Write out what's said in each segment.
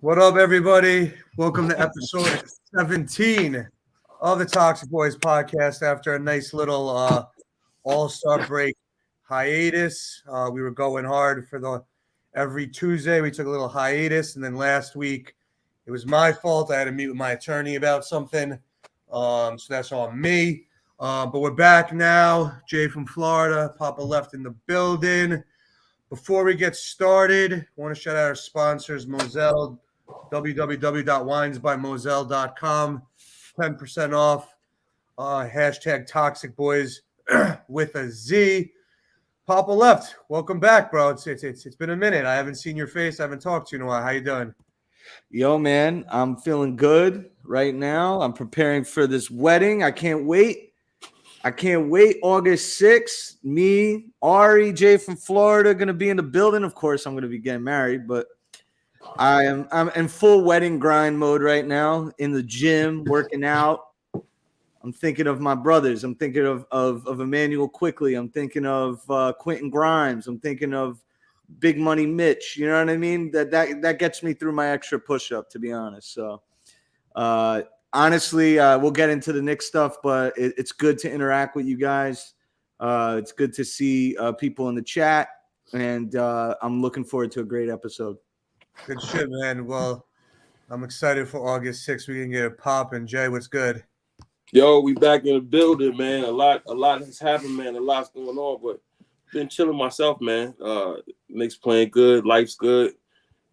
What up, everybody? Welcome to episode 17 of the Toxic Boys podcast. After a nice little all-star break hiatus, we were going hard for the every Tuesday. We took a little hiatus, and then last week it was my fault. I had to meet with my attorney about something, so that's on me. But we're back now. Jay from Florida, Poppa Left in the building. Before we get started, I want to shout out our sponsors, Moselle. www.winesbymoselle.com, 10% off, hashtag Toxic Boys with a Z. Poppa Left, welcome back, bro. It's been a minute. I haven't seen your face. I haven't talked to you in a while. How you doing? Yo, man, I'm feeling good right now. I'm preparing for this wedding. I can't wait. August 6th, me, Ari, Jay from Florida, going to be in the building. Of course, I'm going to be getting married, but I'm in full wedding grind mode right now, in the gym, working out. I'm thinking of my brothers. I'm thinking of Immanuel Quickley. I'm thinking of Quentin Grimes. I'm thinking of Big Money Mitch. You know what I mean? That gets me through my extra push-up, to be honest. So, honestly, we'll get into the Knicks stuff, but it's good to interact with you guys. It's good to see people in the chat, and I'm looking forward to a great episode. Good shit, man. Well, I'm excited for August 6th. We can get a pop. And Jay, what's good? Yo, we back in the building, man. A lot has happened, man. A lot's going on, but been chilling myself, man. Knicks playing good, life's good.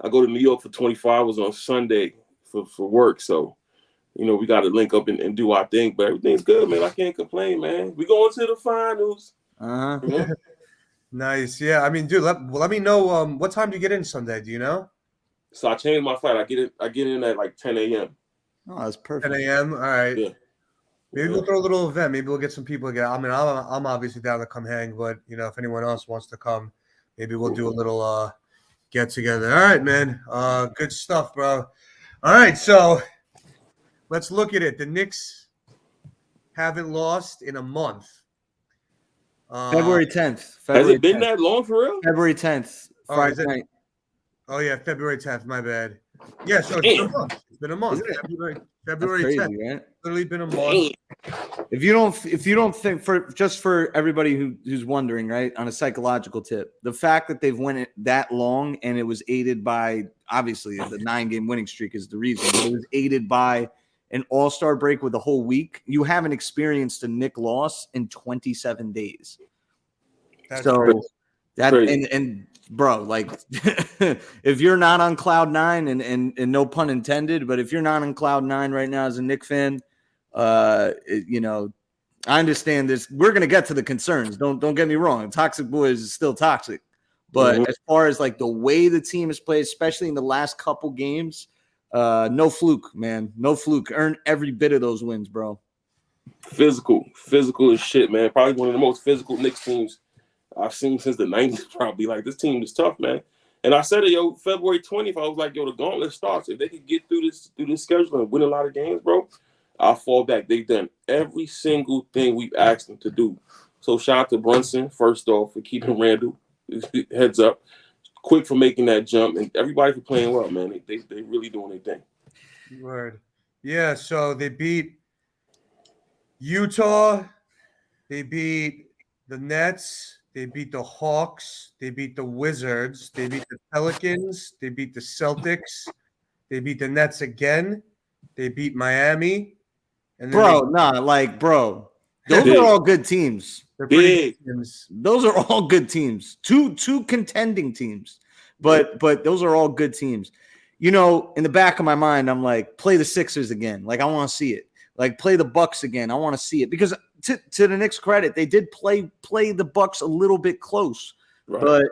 I go to New York for 24 hours on Sunday for work, so we got to link up and do our thing. But everything's good, man. I can't complain, man. We going to the finals. Uh-huh. Nice. Yeah. I mean, dude, let me know what time do you get in Sunday? Do you know? So I changed my flight. I get in at like 10 a.m. Oh, that's perfect. 10 a.m. All right. Yeah. Maybe we'll throw a little event. Maybe we'll get some people again. I mean, I'm obviously down to come hang, but if anyone else wants to come, maybe we'll do a little get together. All right, man. Good stuff, bro. All right, so let's look at it. The Knicks haven't lost in a month. February 10th. Has it been that long for real? February 10th. Friday night. Oh, yeah, February 10th. My bad. Yeah, so it's been a month. It's been a month. February 10th. Right? Literally been a month. If you don't think, for everybody who's wondering, right, on a psychological tip, the fact that they've went it that long and it was aided by, obviously, the 9-game winning streak is the reason, but it was aided by an all-star break with a whole week. You haven't experienced a Knick loss in 27 days. That's so crazy. That and bro, like if you're not on cloud nine, and no pun intended, but if you're not on cloud nine right now as a Knick fan, I understand this. We're gonna get to the concerns. Don't get me wrong. Toxic Boys is still toxic, but as far as like the way the team has played, especially in the last couple games, no fluke, man. No fluke. Earn every bit of those wins, bro. Physical as shit, man. Probably one of the most physical Knicks teams I've seen since the 90s, probably. Like, this team is tough, man. And I said it, February 20th, I was like, the gauntlet starts. If they could get through this schedule and win a lot of games, bro, I'll fall back. They've done every single thing we've asked them to do. So shout out to Brunson, first off, for keeping Randall heads up. Quick for making that jump. And everybody for playing well, man. They really doing their thing. Word. Yeah, so they beat Utah. They beat the Nets. They beat the Hawks. They beat the Wizards. They beat the Pelicans. They beat the Celtics. They beat the Nets again. They beat Miami. And bro, those are all good teams. They're pretty good teams. Those are all good teams. Two contending teams, but those are all good teams. In the back of my mind, I'm like, play the Sixers again. Like, I want to see it. Like, play the Bucks again. I want to see it because to the Knicks' credit, they did play the Bucks a little bit close, right.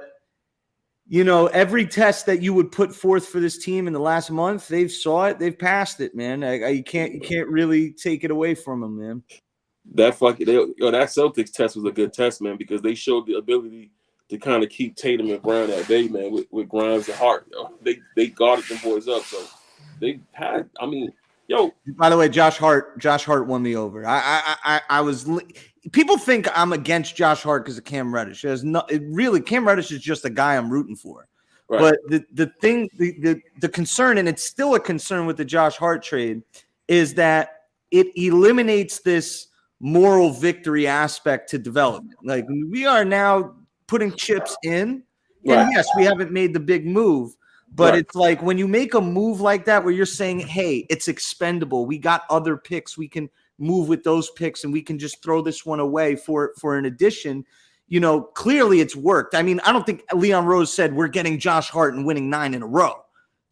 But every test that you would put forth for this team in the last month, they've saw it, they've passed it, man. You can't really take it away from them, man. That Celtics test was a good test, man, because they showed the ability to kind of keep Tatum and Brown at bay, man, with Grimes and Hart. They guarded them boys up, so they had. I mean. Yo, by the way, Josh Hart won me over. I was people think I'm against Josh Hart because of Cam Reddish. Cam Reddish is just a guy I'm rooting for. Right. But the concern, and it's still a concern with the Josh Hart trade, is that it eliminates this moral victory aspect to development. Like, we are now putting chips in, and Right. yes, we haven't made the big move, but Right. it's like when you make a move like that where you're saying, hey, it's expendable. We got other picks. We can move with those picks, and we can just throw this one away for an addition. You know, clearly it's worked. I mean, I don't think Leon Rose said we're getting Josh Hart and winning 9 in a row.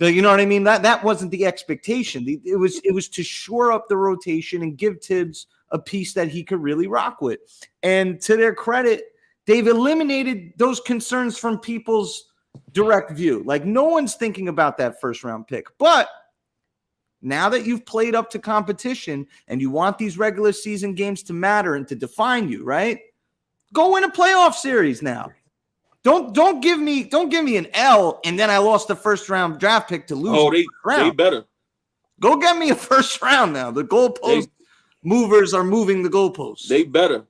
You know what I mean? That wasn't the expectation. It was to shore up the rotation and give Tibbs a piece that he could really rock with. And to their credit, they've eliminated those concerns from people's direct view. Like, no one's thinking about that first round pick. But now that you've played up to competition and you want these regular season games to matter and to define you, right? Go win a playoff series now. Don't give me an L and then I lost the first round draft pick to lose. Oh, they better. Go get me a first round now. The goalpost movers are moving the goalposts. They better.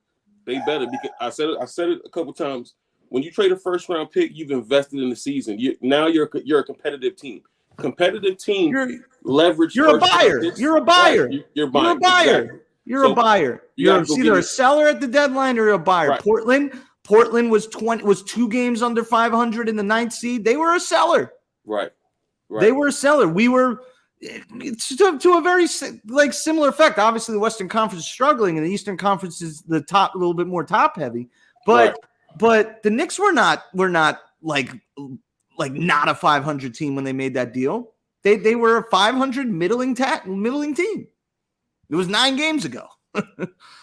Because I said it a couple times. When you trade a first round pick, you've invested in the season. Now you're a competitive team. Competitive team leverage. You're a buyer. You're a buyer. Right. You're buying. You're a buyer. Exactly. You're a buyer. You're either a seller at the deadline or a buyer. Right. Portland was 2 games under 500 in the 9th seed. They were a seller. Right. They were a seller. We were to a very similar effect. Obviously, the Western Conference is struggling, and the Eastern Conference is the top, a little bit more top heavy. But the Knicks were not like not a 500 team when they made that deal. They were a 500 middling team. It was 9 games ago.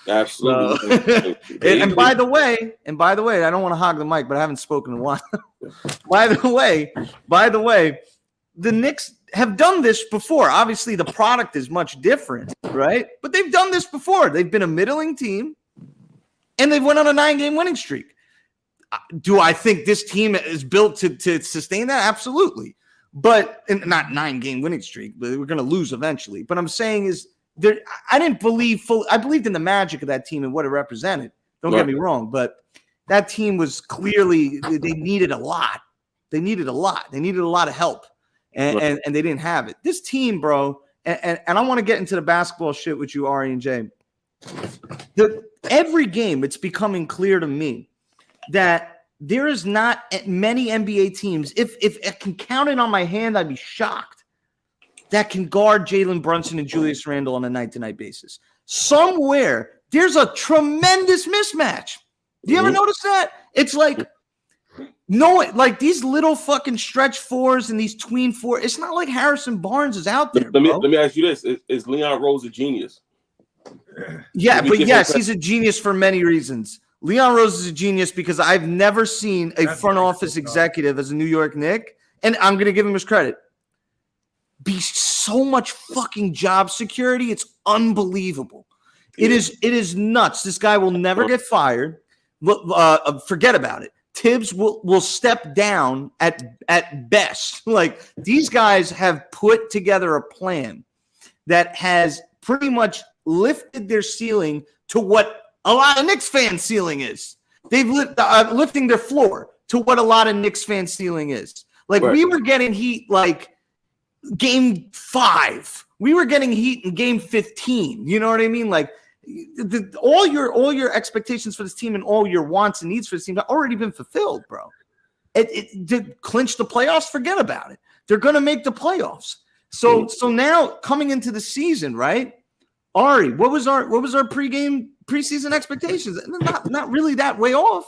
Absolutely. And by the way, I don't want to hog the mic, but I haven't spoken in a while. By the way, the Knicks have done this before. Obviously, the product is much different, right? But they've done this before. They've been a middling team, and they've went on a 9-game winning streak. Do I think this team is built to sustain that? Absolutely. But not 9-game winning streak, but we're going to lose eventually. But I'm saying is, I didn't believe I believed in the magic of that team and what it represented. Don't get me wrong, but that team was clearly, they needed a lot. They needed a lot of help, and they didn't have it. This team, bro, and I want to get into the basketball shit with you, Ari and Jay. Every game, it's becoming clear to me that there is not many NBA teams. If I can count it on my hand, I'd be shocked, that can guard Jalen Brunson and Julius Randle on a night-to-night basis. Somewhere, there's a tremendous mismatch. Do you ever notice that? It's like, these little fucking stretch fours and these tween fours. It's not like Harrison Barnes is out there, Let me ask you this. Is Leon Rose a genius? Yeah, but yes, he's a genius for many reasons. Leon Rose is a genius because I've never seen a front office executive as a New York Knick, and I'm going to give him his credit, be so much fucking job security. It's unbelievable. It is nuts. This guy will never get fired. Forget about it. Tibbs will step down at best. Like, these guys have put together a plan that has pretty much lifted their ceiling to what a lot of Knicks fans' ceiling is. They've lifting their floor to what a lot of Knicks fans' ceiling is. Like, we were getting heat like game 5. We were getting heat in game 15. You know what I mean? Like, all your expectations for this team and all your wants and needs for this team have already been fulfilled, bro. To clinch the playoffs, forget about it. They're going to make the playoffs. So now coming into the season, right? Ari, what was our preseason expectations? Not really that way off.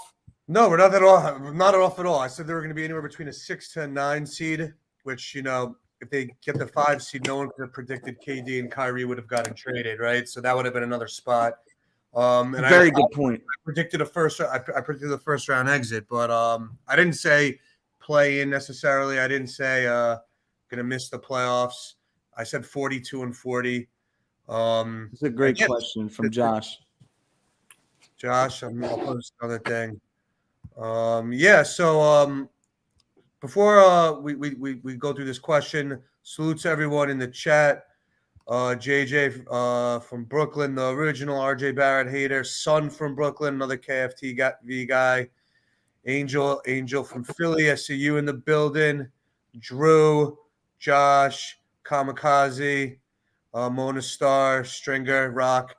No, we're not off at all. I said they were going to be anywhere between a 6 to 9 seed, which, you know, if they get the 5 seed, no one could have predicted KD and Kyrie would have gotten traded, right? So that would have been another spot. Very good point. I predicted I predicted the first round exit, but I didn't say play in necessarily. I didn't say gonna miss the playoffs. I said 42-40. It's a great question from Josh. Josh, I'll post another thing. So before we go through this question, salute to everyone in the chat. JJ from Brooklyn, the original RJ Barrett hater, Son from Brooklyn, another KFTV guy. Angel from Philly. I see you in the building. Drew, Josh, Kamikaze, Mona Star, Stringer, Rock.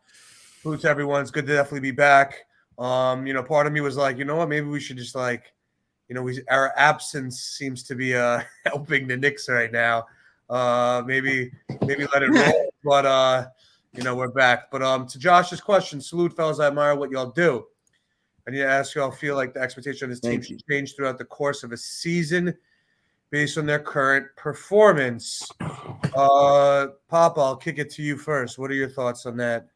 Salute to everyone. It's good to definitely be back. Part of me was like, you know what? Maybe we should just our absence seems to be helping the Knicks right now. Maybe let it roll. But we're back. But to Josh's question, salute, fellas. I admire what y'all do. I need to ask y'all, feel like the expectation of this team should change throughout the course of a season based on their current performance. Papa, I'll kick it to you first. What are your thoughts on that?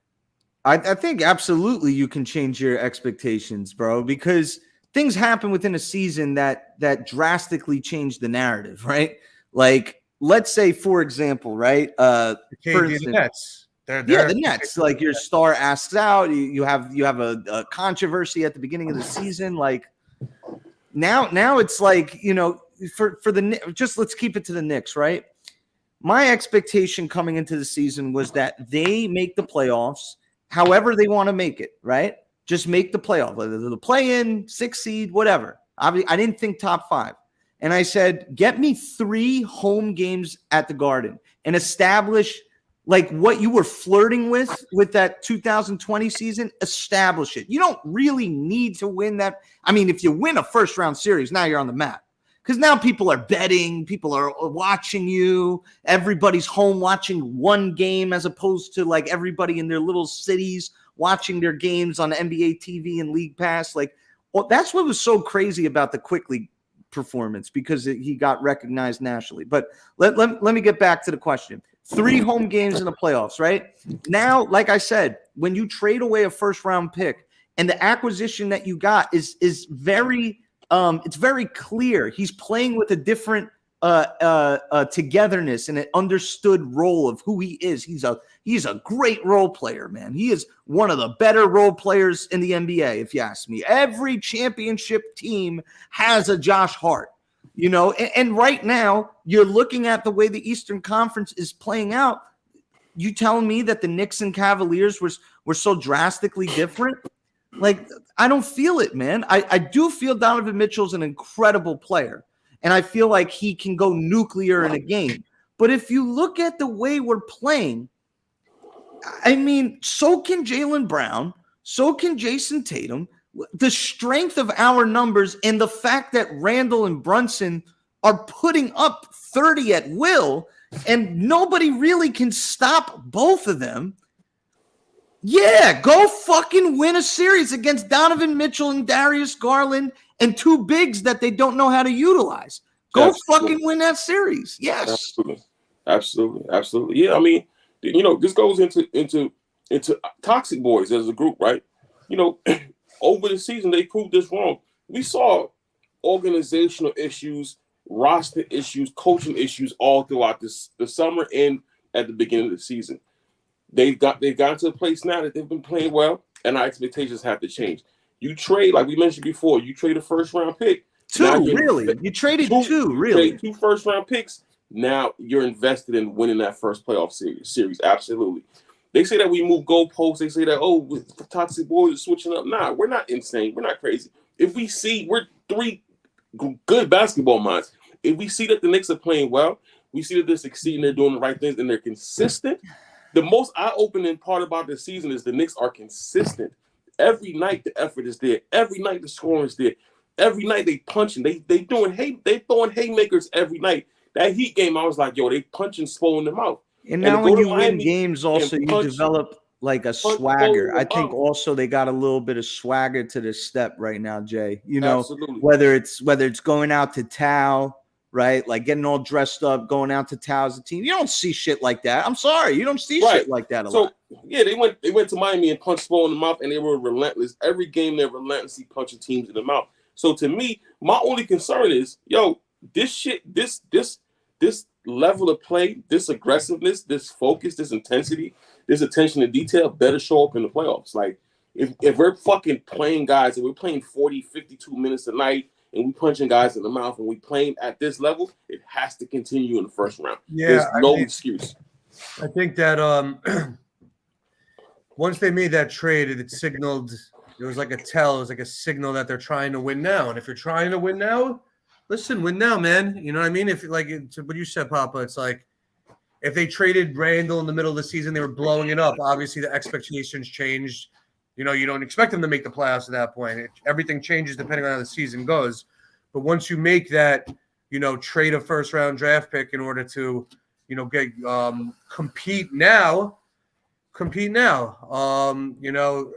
I think absolutely you can change your expectations, bro, because things happen within a season that drastically change the narrative, right? Like, let's say, for example, right? The Nets. The Nets. Like, your star asks out. You have a controversy at the beginning of the season. Like, now it's like, for the just let's keep it to the Knicks, right? My expectation coming into the season was that they make the playoffs. However they want to make it, right? Just make the playoff, whether the play-in, 6 seed, whatever. I didn't think top 5. And I said, get me 3 home games at the Garden and establish like what you were flirting with that 2020 season. Establish it. You don't really need to win that. I mean, if you win a first-round series, now you're on the map. Because now people are betting, people are watching you. Everybody's home watching one game as opposed to like everybody in their little cities watching their games on NBA TV and League Pass. Like, well, that's what was so crazy about the Quickley performance, because he got recognized nationally. But let me get back to the question. 3 home games in the playoffs, right? Now, like I said, when you trade away a first-round pick and the acquisition that you got is very it's very clear he's playing with a different togetherness and an understood role of who he is. He's a great role player, man. He is one of the better role players in the NBA, if you ask me. Every championship team has a Josh Hart, and right now you're looking at the way the Eastern Conference is playing out. You telling me that the Knicks and Cavaliers were so drastically different? Like, I don't feel it, man. I do feel Donovan Mitchell's an incredible player, and I feel like he can go nuclear in a game. But if you look at the way we're playing, I mean, so can Jaylen Brown, so can Jason Tatum. The strength of our numbers and the fact that Randall and Brunson are putting up 30 at will, and nobody really can stop both of them. Yeah, go fucking win a series against Donovan Mitchell and Darius Garland and 2 bigs that they don't know how to utilize. Go fucking win that series. Yes. Absolutely. Yeah, I mean, this goes into Toxic Boys as a group, right? Over the season, they proved this wrong. We saw organizational issues, roster issues, coaching issues all throughout the summer and at the beginning of the season. They've got to a place now that they've been playing well, and our expectations have to change. You trade, like we mentioned before, you trade a first-round pick. 2, really? You traded 2, really? Trade 2 first-round picks. Now you're invested in winning that first playoff series. Absolutely. They say that we move goalposts. They say that, the Toxic Boys are switching up. Nah, we're not insane. We're not crazy. If we see, we're 3 good basketball minds. If we see that the Knicks are playing well, we see that they're succeeding, they're doing the right things, and they're consistent. The most eye-opening part about this season is the Knicks are consistent. Every night the effort is there. Every night the scoring is there. Every night they punching. They throwing haymakers every night. That Heat game, I was like, they punching slow in the mouth. And now when you win games, also you develop like a swagger. I think also they got a little bit of swagger to their step right now, Jay. Absolutely. whether it's going out to Tao, right? Like getting all dressed up, going out to Tao as a team. You don't see shit like that. I'm sorry. You don't see shit like that a lot. Yeah, they went to Miami and punched slow in the mouth, and they were relentless. Every game they're relentlessly punching teams in the mouth. So to me, my only concern is, this shit, this level of play, this aggressiveness, this focus, this intensity, this attention to detail better show up in the playoffs. Like, if we're fucking playing guys and we're playing 40, 52 minutes a night and we punching guys in the mouth and we playing at this level, it has to continue in the first round. Yeah, there's no excuse. I think that once they made that trade, it signaled It was like a tell. It was like a signal that they're trying to win now. And if you're trying to win now, listen, win now, man. You know what I mean? If like what you said, Papa, it's like if they traded Randall in the middle of the season, they were blowing it up. Obviously, the expectations changed. You know, you don't expect them to make the playoffs at that point. Everything changes depending on how the season goes. But once you make that, you know, trade a first-round draft pick in order to, you know, get compete now. You know,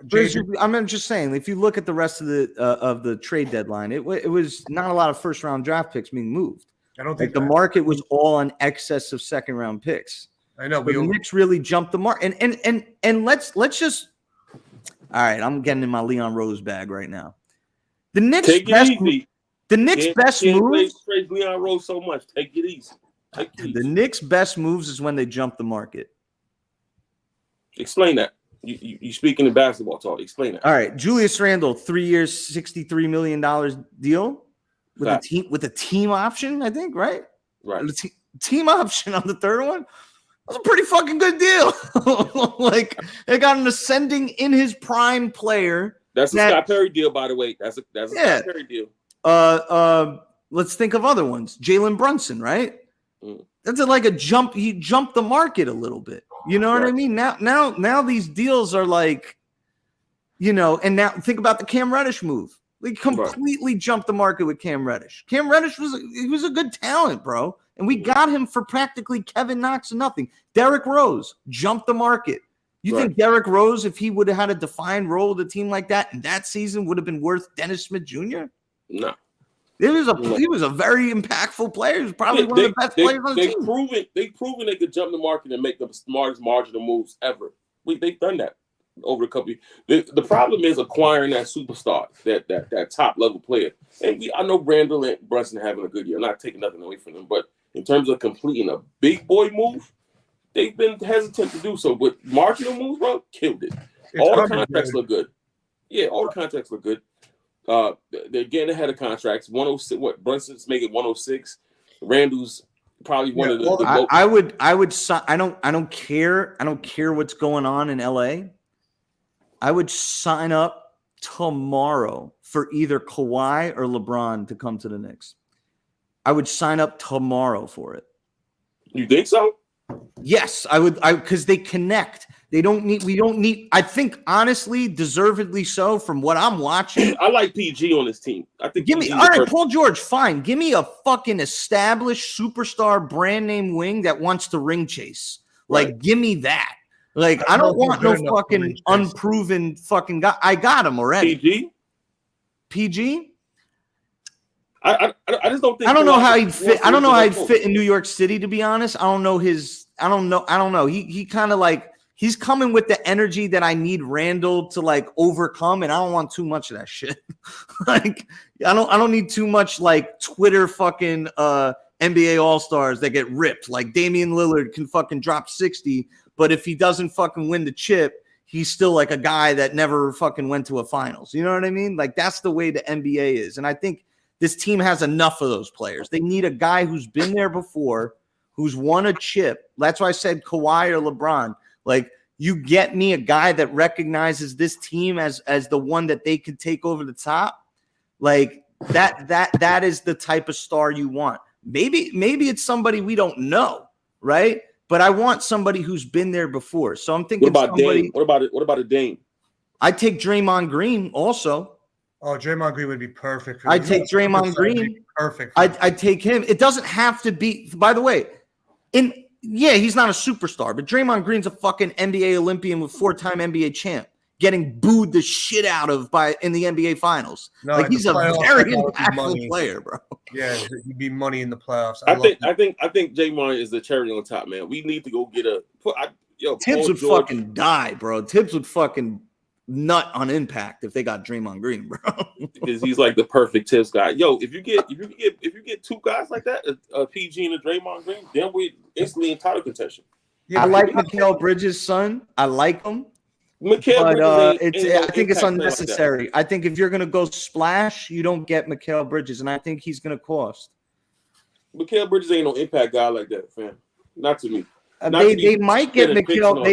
I'm just saying, if you look at the rest of the trade deadline, it was not a lot of first-round draft picks being moved. I don't think the market was all in excess of second-round picks. I know. The Knicks really jumped the market, and let's just. All right, I'm getting in my Leon Rose bag right now. The Knicks best moves. Praise Leon Rose so much. Take it easy. The Knicks' best moves is when they jump the market. Explain that. You speaking in basketball talk. Explain that. All right, Julius Randle, 3 years, $63 million deal with a team option. I think right. The team option on the third one. That's a pretty fucking good deal. Like they got an ascending in his prime player. That's a Scott Perry deal, by the way. That's a Scott Perry deal. Let's think of other ones. Jalen Brunson, right? That's like a jump. He jumped the market a little bit. You know what I mean? Now these deals are like, you know, and now think about the Cam Reddish move. They completely jumped the market with Cam Reddish. Cam Reddish was a good talent, bro. And we got him for practically Kevin Knox and nothing. Derrick Rose jumped the market. You think Derrick Rose, if he would have had a defined role with a team like that in that season, would have been worth Dennis Smith Jr.? No. He was a very impactful player. He was probably one of the best players on the team. They've proven they could jump the market and make the smartest marginal moves ever. They've done that over a couple years. The problem is acquiring that superstar, that top level player. And I know Randall and Brunson having a good year. I'm not taking nothing away from them, but in terms of completing a big boy move, they've been hesitant to do so. But marginal moves, bro, killed it. All the contracts look good. Yeah, all the contracts look good. They're getting ahead of contracts. 106. What Brunson's making 106. Randall's probably one of the. I would. I don't care. I don't care what's going on in LA. I would sign up tomorrow for either Kawhi or LeBron to come to the Knicks. I would sign up tomorrow for it. You think so? Yes, I would. Because they connect. We don't need. I think honestly, deservedly so. From what I'm watching, I like PG on this team. I think. All right, Paul George, fine. Give me a fucking established superstar brand name wing that wants to ring chase. Like, give me that. Like, I don't want no fucking unproven fucking guy. I got him already. PG. I just don't think. I don't know how he'd fit. I don't know how he'd fit in New York City. To be honest, I don't know his. I don't know. He kind of like. He's coming with the energy that I need Randall to like overcome, and I don't want too much of that shit. Like I don't need too much like Twitter fucking NBA All-Stars that get ripped. Like Damian Lillard can fucking drop 60, but if he doesn't fucking win the chip, he's still like a guy that never fucking went to a finals. You know what I mean? Like that's the way the NBA is. And I think this team has enough of those players. They need a guy who's been there before, who's won a chip. That's why I said Kawhi or LeBron. Like you get me a guy that recognizes this team as the one that they can take over the top. Like that is the type of star you want. Maybe it's somebody we don't know, right? But I want somebody who's been there before. So I'm thinking what about Dame? What about a Dame? I'd take Draymond Green also. Oh, Draymond Green would be perfect. I'd take Draymond Green. Perfect. I'd take him. It doesn't have to be, by the way, he's not a superstar, but Draymond Green's a fucking NBA Olympian with 4-time NBA champ, getting booed the shit out of in the NBA Finals. No, like he's a very impactful player, bro. Yeah, he'd be money in the playoffs. I think Draymond is the cherry on top, man. We need to go get Tibbs would fucking die, bro. Tibbs would fucking nut on impact if they got Draymond Green, bro. Because he's like the perfect Tibbs guy. Yo, if you get two guys like that, a PG and a Draymond Green, then we instantly in title contention. Yeah, I like Mikal Bridges' son. I like him. Mikal Bridges, I think it's unnecessary. Like I think if you're gonna go splash, you don't get Mikal Bridges, and I think he's gonna cost. Mikal Bridges ain't no impact guy like that, fam. Not to me. They might get Mikal.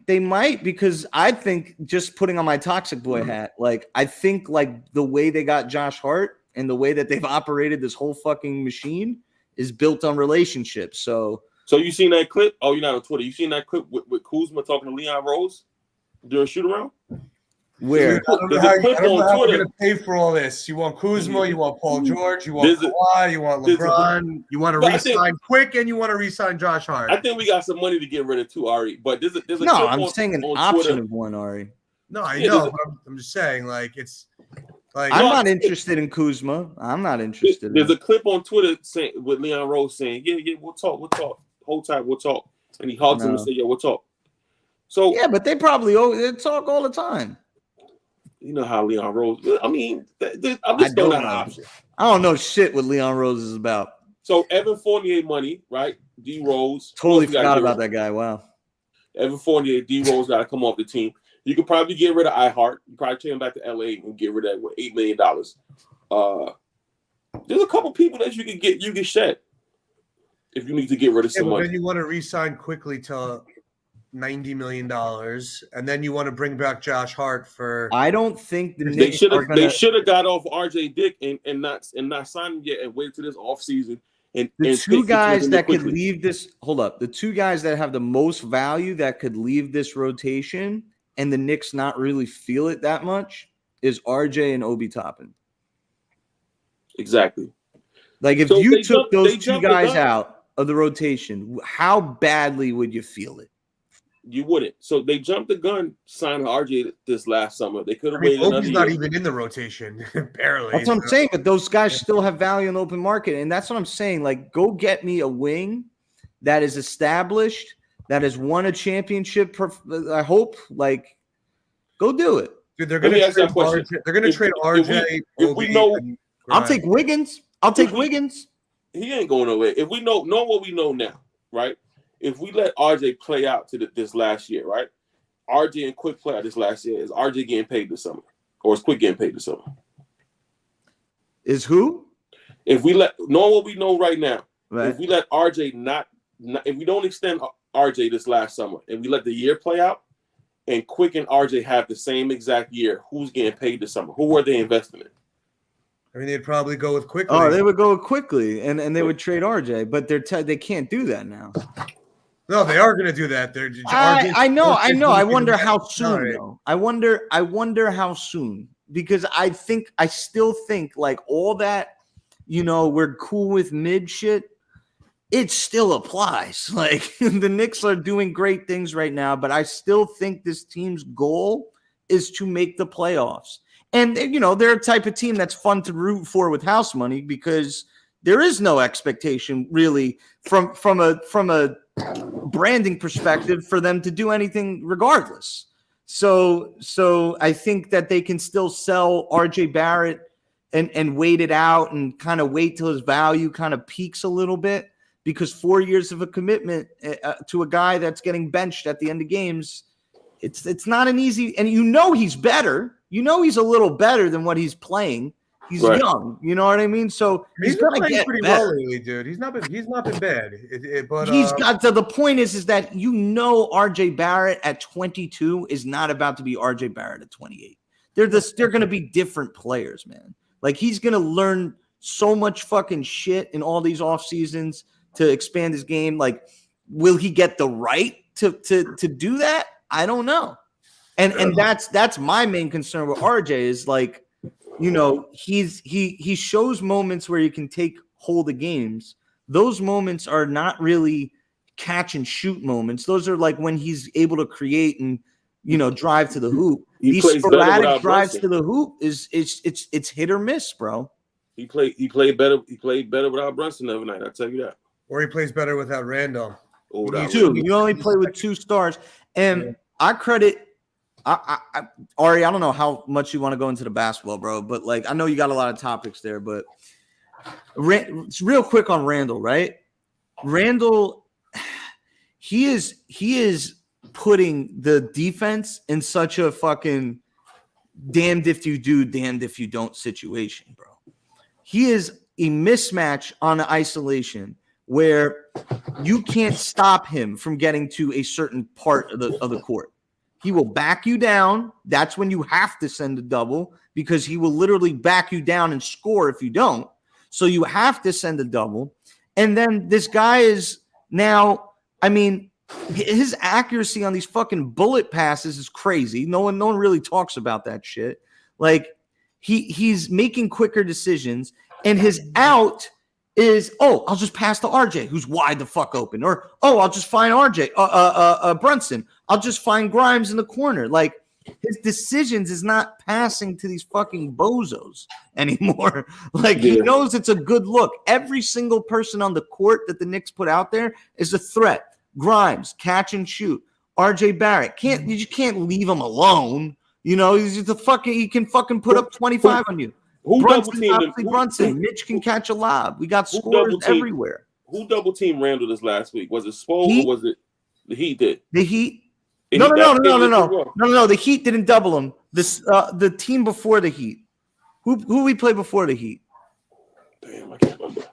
They might, because I think, just putting on my toxic boy hat, like I think like the way they got Josh Hart and the way that they've operated this whole fucking machine is built on relationships. So you seen that clip? Oh, you're not on Twitter. You seen that clip with Kuzma talking to Leon Rose during shoot around? where? I don't know how we're going to pay for all this. You want Kuzma, you want Paul George, you want Kawhi, you want LeBron, you want to re-sign Quick, and you want to re-sign Josh Hart. I think we got some money to get rid of too, Ari. But there's a no, clip I'm saying an option Twitter. of one, Ari. No, I know, but I'm just saying, like, it's like I'm not interested in Kuzma. I'm not interested. There's a clip on Twitter saying with Leon Rose saying, "Yeah, we'll talk. Hold tight, we'll talk." And he hugs him and says, "Yeah, we'll talk." So yeah, but they probably they talk all the time. You know how Leon Rose. I mean, I'm just throwing out an option. I don't know shit what Leon Rose is about. So Evan Fournier money, right? D Rose. Totally forgot about that guy. Wow. Evan Fournier, D Rose got to come off the team. You could probably get rid of iHeart. You probably take him back to LA and get rid of that $8 million. There's a couple people that you can shed if you need to get rid of some money. Then you want to re-sign Quickley to $90 million, and then you want to bring back Josh Hart for. I don't think they should have got off RJ Dick and not signed him yet and waited to this offseason. And the two guys that could Quickley. leave this. Hold up, the two guys that have the most value that could leave this rotation, and the Knicks not really feel it that much, is RJ and Obi Toppin. Exactly. Like if you took those two guys out of the rotation, how badly would you feel it? You wouldn't. So they jumped the gun, signed RJ this last summer. They could have waited another Obi's year. not even in the rotation, barely. That's what I'm saying. But those guys still have value in the open market, and that's what I'm saying. Like, go get me a wing that is established, that has won a championship. I hope. Like, go do it. Dude, they're going to trade RJ. They're going to trade RJ. If we know, I'll take Wiggins. I'll take Wiggins. He ain't going nowhere. If we know what we know now, right? If we let RJ play out to this last year, right? RJ and Quick play out this last year. Is RJ getting paid this summer, or is Quick getting paid this summer? Is who? If we know what we know right now, right. If we let RJ not, if we don't extend RJ this last summer, and we let the year play out, and Quick and RJ have the same exact year, who's getting paid this summer? Who are they investing in? I mean, they'd probably go with Quickley. Oh, they would go Quickly, and they would trade RJ, but they can't do that now. No, they are going to do that. I know. I wonder how soon, though. I wonder how soon, because I still think like all that, we're cool with mid shit. It still applies. Like the Knicks are doing great things right now, but I still think this team's goal is to make the playoffs. And they're a type of team that's fun to root for with house money, because there is no expectation really from a branding perspective for them to do anything regardless. So I think that they can still sell RJ Barrett and wait it out and kind of wait till his value kind of peaks a little bit, because 4 years of a commitment to a guy that's getting benched at the end of games, it's not an easy, and he's better. He's a little better than what he's playing. He's young, you know what I mean? So he's gonna get pretty well lately, dude. He's not been bad. But he's got to the point is that RJ Barrett at 22 is not about to be RJ Barrett at 28. They're gonna be different players, man. Like he's gonna learn so much fucking shit in all these off seasons to expand his game. Like, will he get the right to do that? I don't know. And that's my main concern with RJ is like, he shows moments where he can take hold of games. Those moments are not really catch and shoot moments. Those are like when he's able to create and drive to the hoop. These sporadic drives to the hoop it's hit or miss, bro. He played better without Brunson the other night. I'll tell you that. Or he plays better without Randall. You only play with two stars, and I credit. Ari, I don't know how much you want to go into the basketball, bro, but like I know you got a lot of topics there, but real quick on Randall, right? Randall, he is putting the defense in such a fucking damned if you do, damned if you don't situation, bro. He is a mismatch on isolation where you can't stop him from getting to a certain part of the court. He will back you down. That's when you have to send a double because he will literally back you down and score if you don't. So you have to send a double. And then this guy is now, I mean, his accuracy on these fucking bullet passes is crazy. No one really talks about that shit. Like he's making quicker decisions, and his out is, I'll just pass to RJ, who's wide the fuck open, or I'll just find Brunson. I'll just find Grimes in the corner. Like his decisions is not passing to these fucking bozos anymore. Like he knows it's a good look. Every single person on the court that the Knicks put out there is a threat. Grimes, catch and shoot. RJ Barrett, you just can't leave him alone. You know, he's just he can fucking put up 25 on you. Brunson. Mitch can catch a lob. We got scores everywhere. Who double teamed Randall this last week? Was it Spo or was it the Heat did? The Heat. No. The Heat didn't double him. The team before the Heat. Who we play before the Heat? Damn, I can't remember.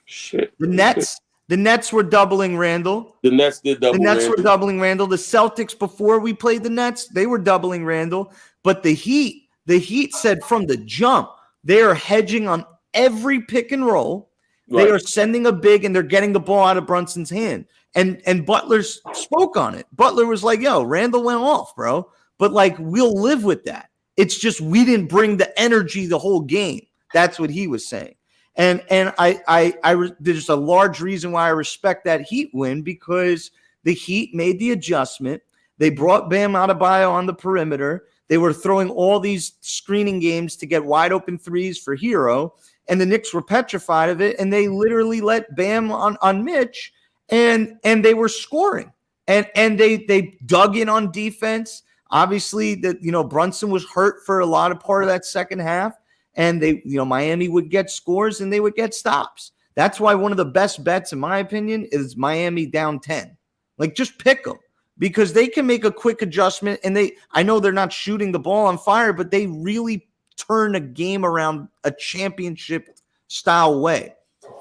Shit. The Nets. The Nets were doubling Randall. The Nets did double. The Nets were doubling Randall. The Celtics before we played the Nets, they were doubling Randall. But the Heat said from the jump, they are hedging on every pick and roll. Right. They are sending a big and they're getting the ball out of Brunson's hand. And Butler spoke on it. Butler was like, yo, Randall went off, bro. But like, we'll live with that. It's just we didn't bring the energy the whole game. That's what he was saying. And there's a large reason why I respect that Heat win, because the Heat made the adjustment. They brought Bam Adebayo on the perimeter. They were throwing all these screening games to get wide open threes for Hero, and the Knicks were petrified of it, and they literally let Bam on Mitch, and they were scoring. And they dug in on defense. Obviously, Brunson was hurt for a lot of part of that second half. And Miami would get scores and they would get stops. That's why one of the best bets, in my opinion, is Miami down 10. Like, just pick them because they can make a quick adjustment. And I know they're not shooting the ball on fire, but they really turn a game around a championship style way.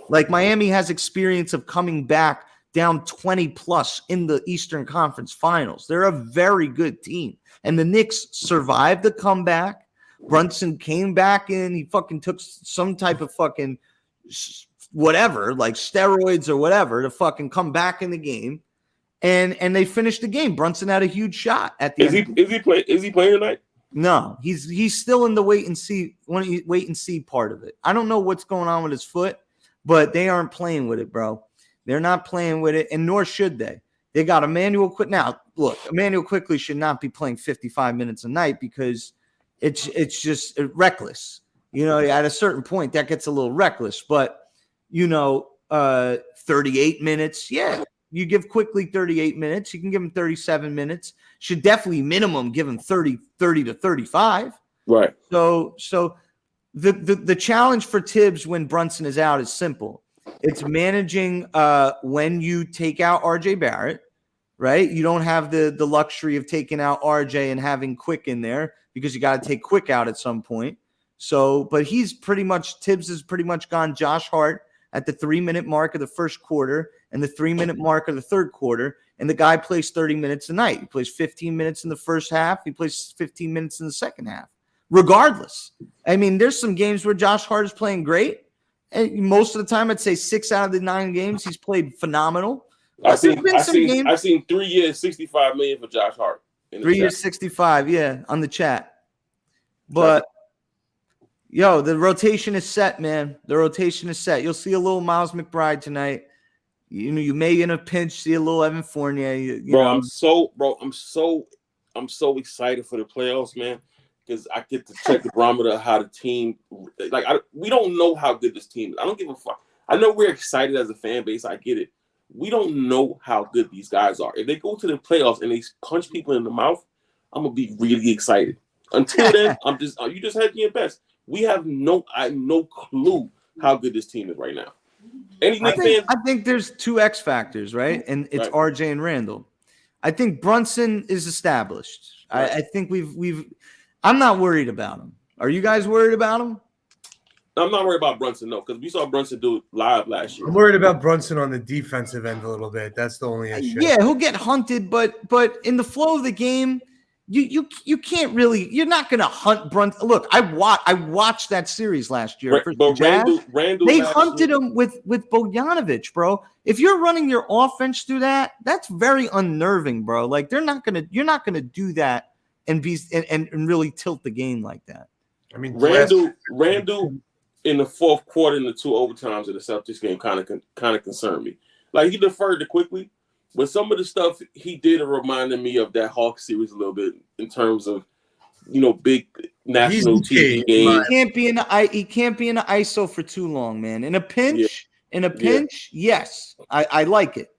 Like, Miami has experience of coming back down 20 plus in the Eastern Conference Finals. They're a very good team. And the Knicks survived the comeback. Brunson came back in. He fucking took some type of fucking whatever, like steroids or whatever, to fucking come back in the game, and they finished the game. Brunson had a huge shot at the end. Is he playing tonight? No, he's still in the wait and see part of it. I don't know what's going on with his foot, but they aren't playing with it, bro. They're not playing with it, and nor should they. They got Immanuel Quickley. Now, look, Immanuel Quickley should not be playing 55 minutes a night because it's just reckless. At a certain point, that gets a little reckless. But, 38 minutes, yeah. You give Quickley 38 minutes. You can give him 37 minutes. Should definitely minimum give him 30 to 35. Right. So the challenge for Tibbs when Brunson is out is simple. It's managing when you take out RJ Barrett, right? You don't have the luxury of taking out RJ and having Quick in there, because you got to take Quick out at some point. So, but Tibbs has pretty much gone Josh Hart at the 3-minute mark of the first quarter and the 3-minute mark of the third quarter. And the guy plays 30 minutes a night. He plays 15 minutes in the first half. He plays 15 minutes in the second half, regardless. I mean, there's some games where Josh Hart is playing great. And most of the time, I'd say 6 out of the 9 games, he's played phenomenal. I've seen 3 years, $65 million for Josh Hart. 3 years, 65, yeah, on the chat. But, the rotation is set, man. The rotation is set. You'll see a little Miles McBride tonight. You may in a pinch see a little Evan Fournier. I'm so excited for the playoffs, man, because I get to check the barometer of how the team. We don't know how good this team is. I don't give a fuck. I know we're excited as a fan base. I get it. We don't know how good these guys are. If they go to the playoffs and they punch people in the mouth, I'm gonna be really excited. Until then, you just had your best. We have no clue how good this team is right now. I think there's 2 X factors, right? And it's right. RJ and Randall. I think Brunson is established. Right. I think I'm not worried about him. Are you guys worried about him? I'm not worried about Brunson, no, because we saw Brunson do it live last year. I'm worried about Brunson on the defensive end a little bit. That's the only issue. Yeah, he'll get hunted, but in the flow of the game, you can't really. You're not going to hunt Brunson. Look, I watched that series last year. But Randall, they hunted him with Bogdanovich, bro. If you're running your offense through that, that's very unnerving, bro. Like you're not gonna do that and really tilt the game like that. I mean, Randall in the fourth quarter in the 2 overtimes of the Celtics game kind of concerned me. Like he deferred to Quickley, but some of the stuff he did reminded me of that Hawks series a little bit in terms of, big national TV games. He can't be in the ISO for too long, man. In a pinch, yes, I like it.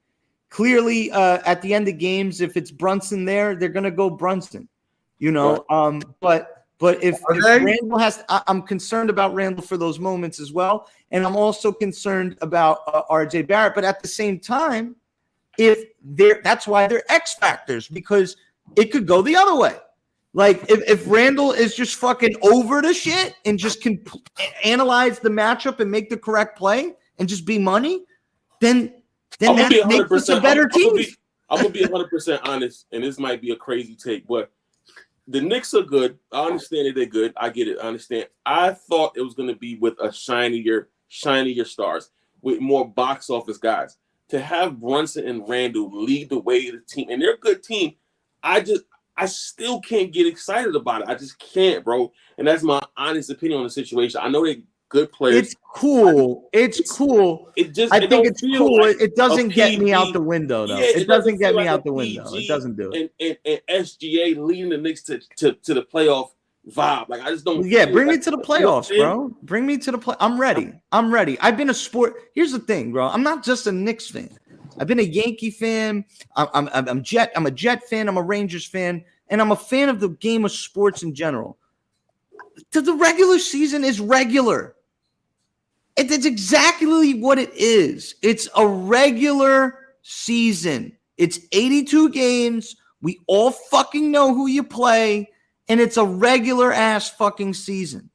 Clearly, at the end of games, if it's Brunson there, they're gonna go Brunson. Right. But if Randall I'm concerned about Randall for those moments as well, and I'm also concerned about RJ Barrett. But at the same time, that's why they're X factors, because it could go the other way. Like if Randall is just fucking over the shit and just can analyze the matchup and make the correct play and just be money, then that makes us a better team. I'm gonna be 100% honest, and this might be a crazy take, but the Knicks are good. I understand that they're good. I get it. I understand. I thought it was going to be with a shinier stars, with more box office guys. To have Brunson and Randall lead the way of the team, and they're a good team, I still can't get excited about it. I just can't, bro. And that's my honest opinion on the situation. I know they're good players. It's cool. I think it's cool. Like it doesn't get me out the window, though. Yeah, it doesn't get me out the window. It doesn't do it. And SGA leading the Knicks to the playoff vibe. Like I just don't. Yeah, bring me to the playoffs, bro. Bring me to the play. I'm ready. I've been a sport. Here's the thing, bro. I'm not just a Knicks fan. I've been a Yankee fan. I'm a Jet fan. I'm a Rangers fan, and I'm a fan of the game of sports in general. The regular season is regular. It's exactly what it is. It's a regular season. It's 82 games. We all fucking know who you play, and it's a regular ass fucking season.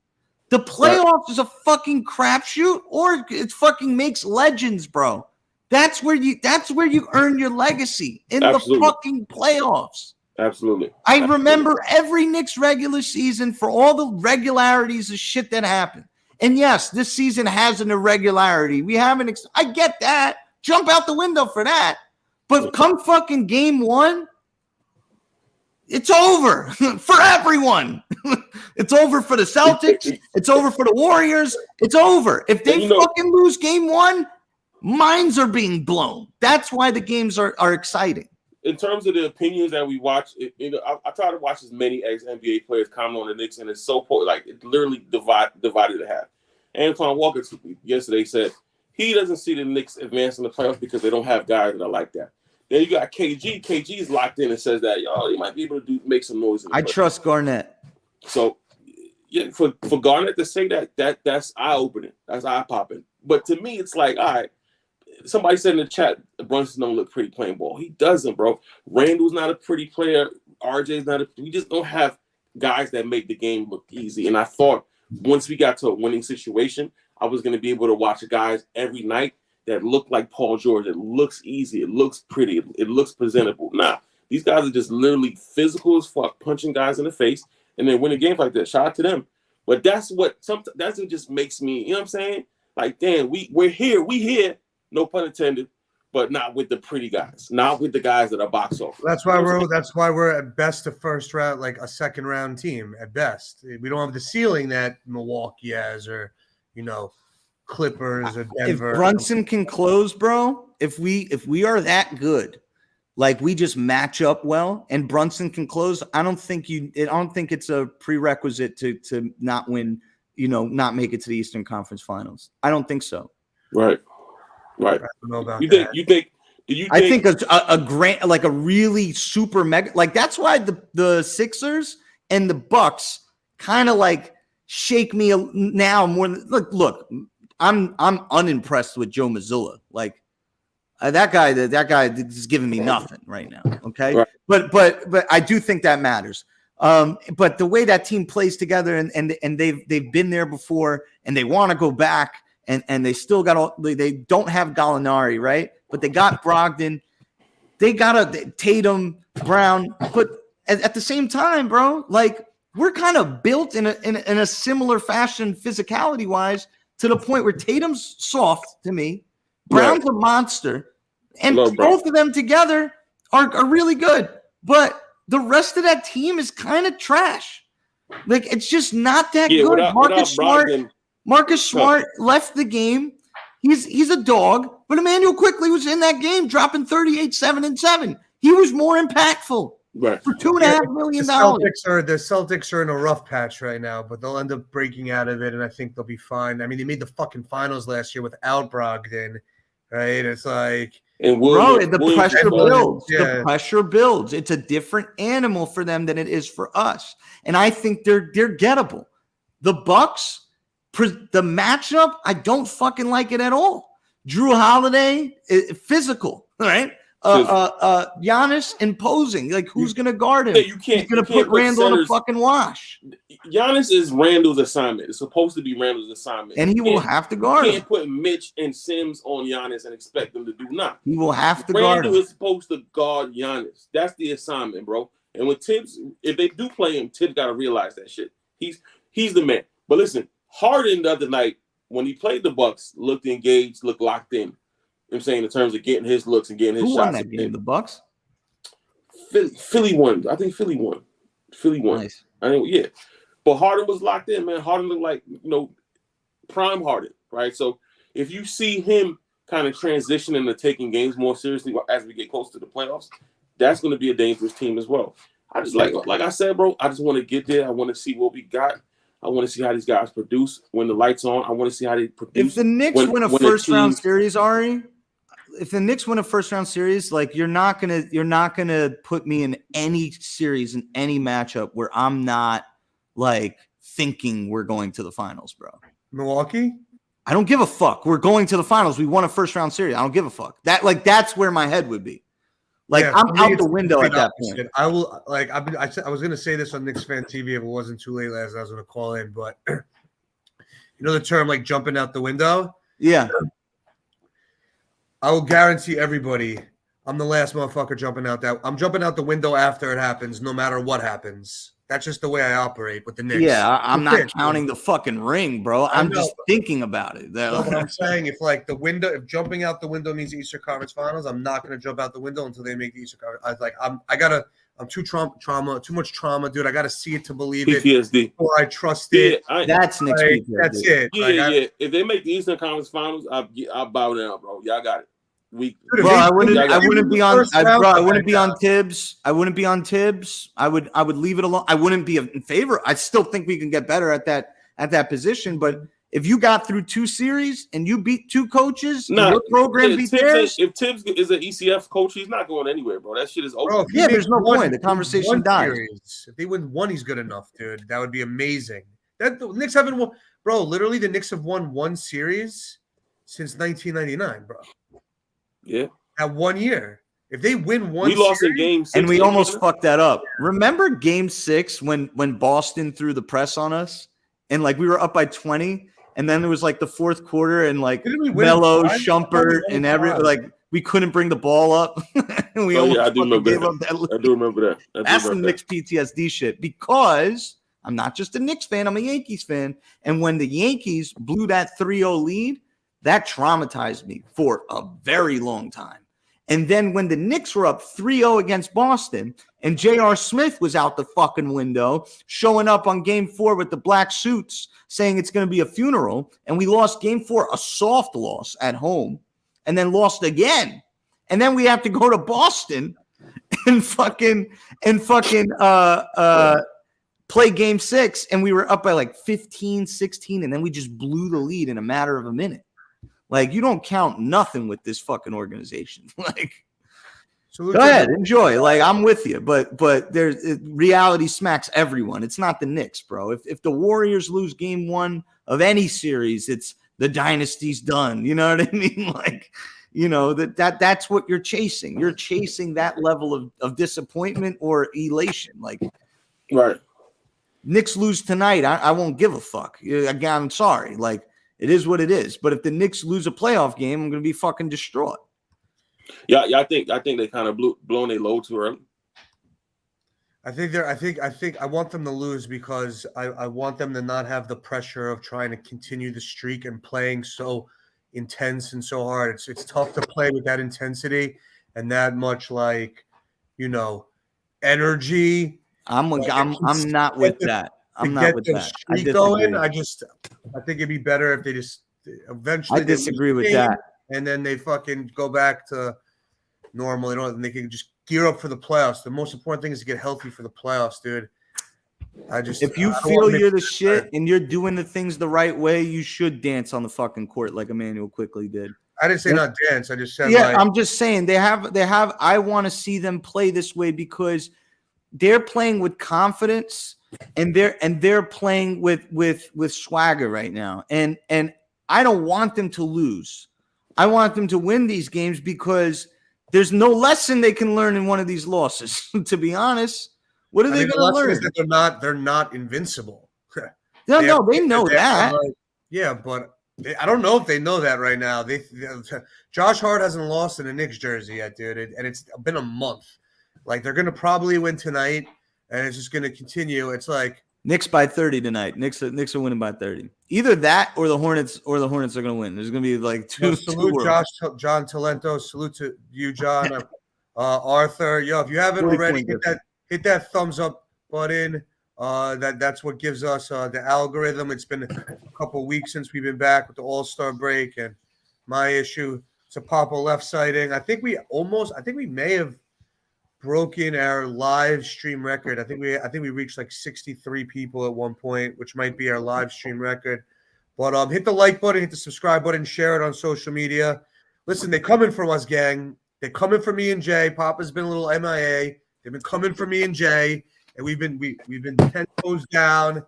The playoffs is a fucking crapshoot, or it fucking makes legends, bro. That's where you earn your legacy in the fucking playoffs. Absolutely. I remember every Knicks regular season for all the regularities of shit that happened. And yes, this season has an irregularity. We haven't. I get that. Jump out the window for that. But come fucking game one, it's over for everyone. It's over for the Celtics. It's over for the Warriors. It's over. If they fucking lose game one, minds are being blown. That's why the games are exciting. In terms of the opinions that we watch, I try to watch as many ex-NBA players comment on the Knicks, and it's so like it literally divided in half. Antoine Walker yesterday said he doesn't see the Knicks advancing the playoffs because they don't have guys that are like that. Then you got KG. KG is locked in and says that he might be able to make some noise. I trust Garnett. So yeah, for Garnett to say that's eye-opening. That's eye-popping. But to me, it's like, all right. Somebody said in the chat, Brunson don't look pretty playing ball. He doesn't, bro. Randall's not a pretty player. RJ's not. We just don't have guys that make the game look easy. And I thought once we got to a winning situation, I was going to be able to watch guys every night that look like Paul George. It looks easy. It looks pretty. It looks presentable. Nah, these guys are just literally physical as fuck, punching guys in the face, and then winning games like that. Shout out to them. But that's what just makes me. You know what I'm saying? Like, damn, we're here. We here. No pun intended, but not with the pretty guys, not with the guys that are box office. That's why we're at best a first round, like a second round team at best. We don't have the ceiling that Milwaukee has, or Clippers or Denver. If Brunson can close, bro, if we are that good, like we just match up well, and Brunson can close, I don't think it's a prerequisite to not win, not make it to the Eastern Conference Finals. I don't think so. Right. Right. I don't know about that. I think a grand, like a really super mega, like that's why the Sixers and the Bucks kind of like shake me now more than look. I'm unimpressed with Joe Mazzulla. Like that guy is giving me nothing right now. Okay, right. But I do think that matters. But the way that team plays together and they've been there before and they want to go back. And they still got they don't have Gallinari, right? But they got Brogdon. They got a Tatum, Brown. But at the same time, bro, like we're kind of built in a similar fashion, physicality wise, to the point where Tatum's soft to me, Brown's a monster, and both of them together are really good. But the rest of that team is kind of trash. Like it's just not that good. Marcus Smart left the game. He's a dog, but Immanuel Quickley was in that game, dropping 38, 7 and 7. He was more impactful. Right. For $2.5 million. The Celtics are in a rough patch right now, but they'll end up breaking out of it, and I think they'll be fine. I mean, they made the fucking finals last year without Brogdon, right? It's like, and the pressure builds. Yeah. The pressure builds. It's a different animal for them than it is for us, and I think they're gettable. The Bucks, the matchup, I don't fucking like it at all. Drew Holiday, physical, right? Giannis imposing, like who's gonna guard him? Yeah, you can't. He's gonna put Randall in a fucking wash. Giannis is Randall's assignment. It's supposed to be Randall's assignment, and he will have to guard him. You can't put Mitch and Sims on Giannis and expect them to do nothing. He will have to guard him. Randall is supposed to guard Giannis. That's the assignment, bro. And when Tibbs, if they do play him, Tibbs got to realize that shit. He's the man. But listen, Harden the other night when he played the Bucks looked engaged, looked locked in. I'm saying in terms of getting his looks and getting his shots. Who won that game? The Bucks? Philly won. I think Philly won. Nice. I think, yeah. But Harden was locked in, man. Harden looked like, prime Harden, right? So if you see him kind of transitioning to taking games more seriously as we get close to the playoffs, that's going to be a dangerous team as well. I just like I said, bro, I just want to get there. I want to see what we got. I want to see how these guys produce when the light's on. I want to see how they produce. If the Knicks win a first-round series, Ari, if the Knicks win a first-round series, like you're not gonna put me in any series in any matchup where I'm not like thinking we're going to the finals, bro. Milwaukee? I don't give a fuck. We're going to the finals. We won a first-round series. I don't give a fuck. That's where my head would be. Like I'm out the window at that point. I will I was gonna say this on Knicks Fan TV if it wasn't too late last night. I was gonna call in, but you know the term like jumping out the window? Yeah. I will guarantee everybody I'm the last motherfucker jumping out that. I'm jumping out the window after it happens, no matter what happens. That's just the way I operate with the Knicks. Yeah, I'm not counting the fucking ring, bro. I'm just thinking about it. No, but I'm saying if jumping out the window means Eastern Conference Finals, I'm not going to jump out the window until they make the Eastern Conference. I'm too too much trauma, dude. I got to see it to believe it. PTSD. Or I trust it. That's Knicks PTSD. That's it. Yeah. If they make the Eastern Conference Finals, I'll bow down, bro. Y'all got it. I wouldn't be on Tibbs. I wouldn't be on Tibbs. I would leave it alone. I wouldn't be in favor. I still think we can get better at that position. But if you got through 2 series and you beat 2 coaches, your program beat theirs. If Tibbs is an ECF coach, he's not going anywhere, bro. That shit is over. Bro, there's no point. The conversation dies. If they win 1, he's good enough, dude. That would be amazing. The Knicks haven't won, bro. Literally, the Knicks have won 1 series since 1999, bro. Yeah. At 1 year. If they win 1 we lost in game 6. And we almost fucked that up. Remember game 6 when Boston threw the press on us? And like we were up by 20. And then there was like the fourth quarter and like Melo, Shumpert, and we couldn't bring the ball up. And we I do remember that. That's the Knicks PTSD shit. Because I'm not just a Knicks fan, I'm a Yankees fan. And when the Yankees blew that 3-0 lead, that traumatized me for a very long time. And then when the Knicks were up 3-0 against Boston and J.R. Smith was out the fucking window showing up on game 4 with the black suits saying it's going to be a funeral, and we lost game 4, a soft loss at home, and then lost again. And then we have to go to Boston and play game 6, and we were up by like 15, 16, and then we just blew the lead in a matter of a minute. Like, you don't count nothing with this fucking organization. Like, go ahead, enjoy. Like, I'm with you, but there's reality smacks everyone. It's not the Knicks, bro. If the Warriors lose game 1 of any series, it's the dynasty's done. You know what I mean? Like, that's what you're chasing. You're chasing that level of disappointment or elation. Like, right. Knicks lose tonight, I won't give a fuck. Again, I'm sorry. Like, it is what it is. But if the Knicks lose a playoff game, I'm going to be fucking distraught. Yeah. I think they kind of blown their load too early. I want them to lose because I want them to not have the pressure of trying to continue the streak and playing so intense and so hard. It's tough to play with that intensity and that much energy. I'm not with that. I'm not with that. I disagree. I think it'd be better if they just eventually. I disagree with that. And then they fucking go back to normal. And they can just gear up for the playoffs. The most important thing is to get healthy for the playoffs, dude. If you feel you're the shit and you're doing the things the right way, you should dance on the fucking court like Immanuel Quickley did. I didn't say not dance. I just said I'm just saying they have. I want to see them play this way because they're playing with confidence and they're playing with swagger right now. And I don't want them to lose. I want them to win these games because there's no lesson they can learn in one of these losses. To be honest, what are they going to learn? Is that they're not invincible. They know that. But I don't know if they know that right now. Josh Hart hasn't lost in a Knicks jersey yet, dude, and it's been a month. Like they're going to probably win tonight, and it's just going to continue. It's like Knicks by 30 tonight. Knicks are winning by 30. Either that or the Hornets are going to win. There's going to be like two. Salute John Talento. Salute to you, John. Arthur. Yo, if you haven't already, hit that thumbs up button. That's what gives us the algorithm. It's been a couple weeks since we've been back with the All-Star break, and my issue. It's a Poppa Left sighting. I think we may have broken our live stream record. I think we reached like 63 people at one point, which might be our live stream record. But hit the like button, hit the subscribe button, share it on social media. Listen, they're coming for us, gang. They're coming for me and Jay. Papa's been a little MIA. They've been coming for me and Jay, and we've been 10 toes down.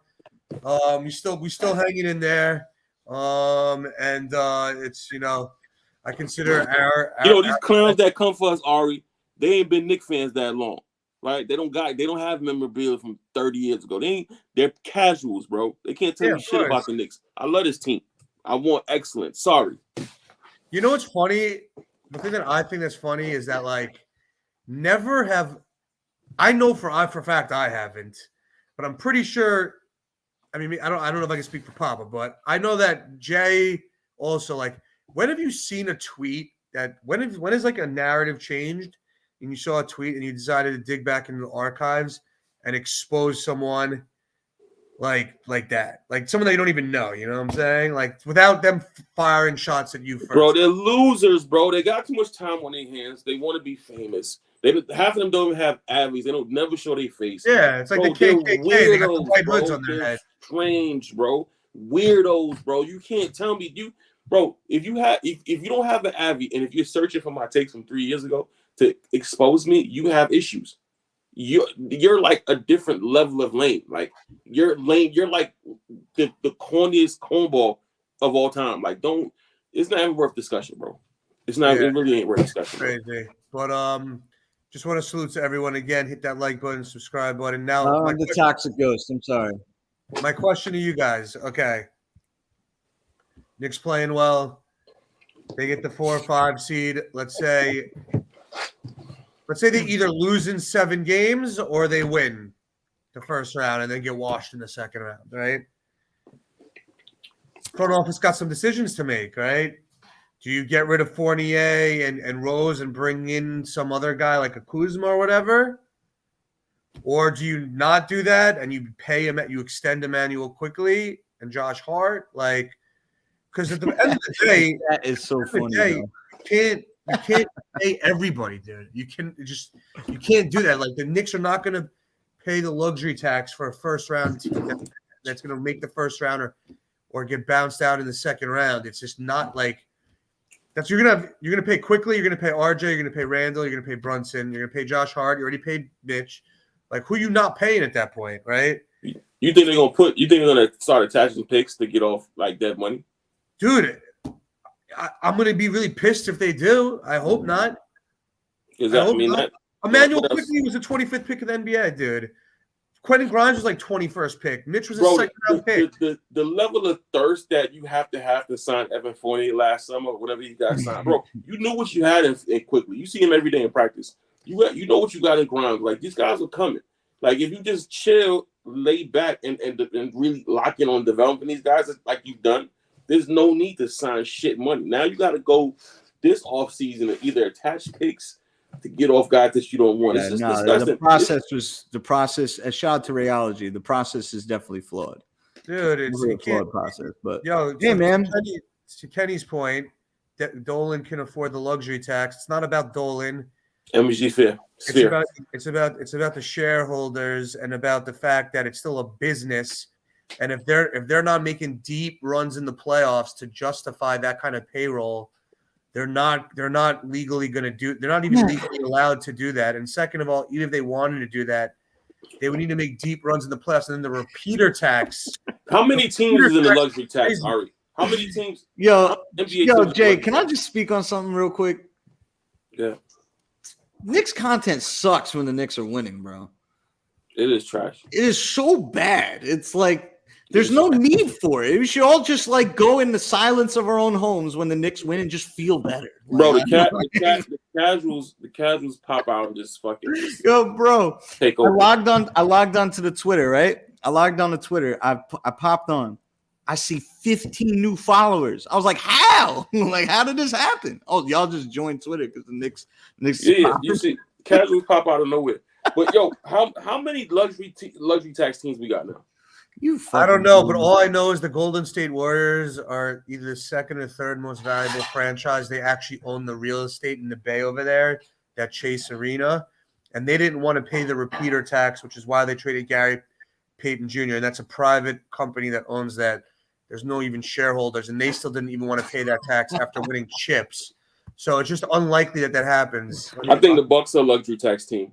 We still hanging in there. It's I consider our these clowns that come for us, Ari. They ain't been Knicks fans that long, right? They don't have memorabilia from 30 years ago. They're casuals, bro. They can't tell me shit about the Knicks. I love this team. I want excellence. Sorry. You know what's funny? The thing that I think that's funny is that never have. I know for a fact I haven't, but I'm pretty sure. I mean, I don't know if I can speak for Papa, but I know that Jay also when have you seen a tweet that when is a narrative changed? And you saw a tweet and you decided to dig back into the archives and expose someone like that, like someone that you don't even know, you know what I'm saying? Like without them firing shots at you first. Bro, they're losers, bro. They got too much time on their hands. They want to be famous. Half of them don't even have avies. They don't never show their face. Yeah, it's like the KKK. They got the white hoods on their head. Strange, bro. Weirdos, bro. You can't tell me if you don't have an avi and if you're searching for my takes from 3 years ago to expose me, you have issues. You're like a different level of lame. Like you're lame. You're like the corniest cornball of all time. Like it's not even worth discussion, bro. It's not. Yeah. It really ain't worth discussion. Crazy. Bro. But just want to salute to everyone again. Hit that like button, subscribe button. Now I'm the toxic ghost. I'm sorry. My question to you guys. Okay. Knicks playing well. They get the 4 or 5 seed. Let's say they either lose in 7 games or they win the first round and then get washed in the second round, right? Front office got some decisions to make, right? Do you get rid of Fournier and Rose and bring in some other guy like a Kuzma or whatever? Or do you not do that and you extend Immanuel Quickley and Josh Hart? Because at the end of the day, that is so funny. You can't pay everybody, dude. You can't do that. Like the Knicks are not going to pay the luxury tax for a first round team that's going to make the first round or get bounced out in the second round. It's just not like that's you're gonna pay Quickley, you're gonna pay RJ, you're gonna pay Randall, you're gonna pay Brunson, you're gonna pay Josh Hart, you already paid Mitch. Like who you not paying at that point, right? You think they're gonna start attaching picks to get off like that money? Dude, I'm going to be really pissed if they do. I hope not. Immanuel Quickley was the 25th pick of the NBA, dude. Quentin Grimes was like 21st pick. Mitch was a second-round pick. The level of thirst that you have to sign Evan Fournier last summer or whatever you got signed, bro. You knew what you had in Quickley. You see him every day in practice. You know what you got in Grimes. Like these guys are coming. Like if you just chill, lay back, and really lock in on developing these guys like you've done, there's no need to sign shit money. Now you got to go this offseason and either attach picks to get off guys that you don't want. Yeah, It's just no, disgusting. the process. A shout out to reality. The process is definitely flawed. Dude, it's a flawed process. But hey, man, to Kenny's point, Dolan can afford the luxury tax. It's not about Dolan. MSG fair. It's about the shareholders and about the fact that it's still a business. And if they're not making deep runs in the playoffs to justify that kind of payroll, they're not legally going to do. They're not even legally allowed to do that. And second of all, even if they wanted to do that, they would need to make deep runs in the playoffs. And then the repeater tax. How many teams is in the luxury tax, Ari? How many teams? Yo, teams Jay, can I just speak on something real quick? Yeah. Knicks content sucks when the Knicks are winning, bro. It is trash. It is so bad. It's like there's no need for it. We should all just like go in the silence of our own homes when the Knicks win and just feel better. Bro, the casuals pop out and just fucking yo, bro. Take over. I logged on to the Twitter, right? I logged on to Twitter. I popped on. I see 15 new followers. I was like, how? Like, how did this happen? Oh, y'all just joined Twitter because the Knicks. Yeah, you see, casuals pop out of nowhere. But yo, how many luxury tax teams we got now? I don't know, but all I know is the Golden State Warriors are either the second or third most valuable franchise. They actually own the real estate in the Bay over there, that Chase Arena, and they didn't want to pay the repeater tax, which is why they traded Gary Payton Jr. And that's a private company that owns that. There's no even shareholders, and they still didn't even want to pay that tax after winning chips. So it's just unlikely that happens. I think the Bucks are a luxury tax team,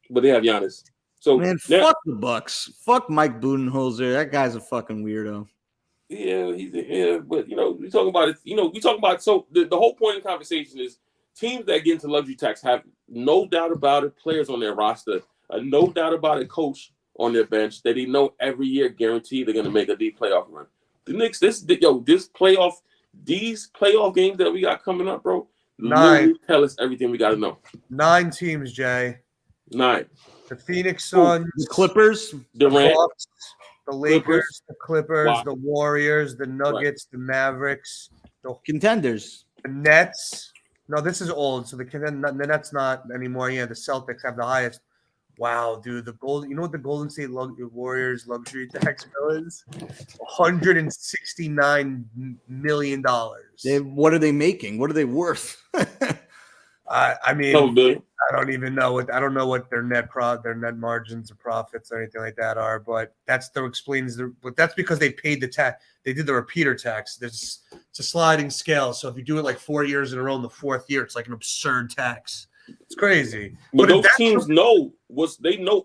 but they have Giannis. So man, fuck the Bucks. Fuck Mike Budenholzer. That guy's a fucking weirdo. Yeah, but we talking about it. So the whole point of the conversation is teams that get into luxury tax have no doubt about it. Players on their roster, no doubt about it. Coach on their bench that they know every year guaranteed they're gonna make a deep playoff run. The Knicks, these playoff games that we got coming up, bro. Literally tell us everything we got to know. 9 teams, Jay. 9. The Phoenix Suns, the Clippers, Durant, the Lakers, the Clippers, the Warriors, the Nuggets, the Mavericks, the contenders, the Nets. No, this is old, so the Nets not anymore. Yeah, the Celtics have the highest. Wow, dude, you know what the Golden State Warriors luxury tax bill is? $169 million. What are they making? What are they worth? I mean, I don't even know I don't know what their net margins or profits or anything like that are, but that's because they paid the tax. They did the repeater tax. It's a sliding scale. So if you do it like 4 years in a row, in the 4th year, it's like an absurd tax. It's crazy. But those teams know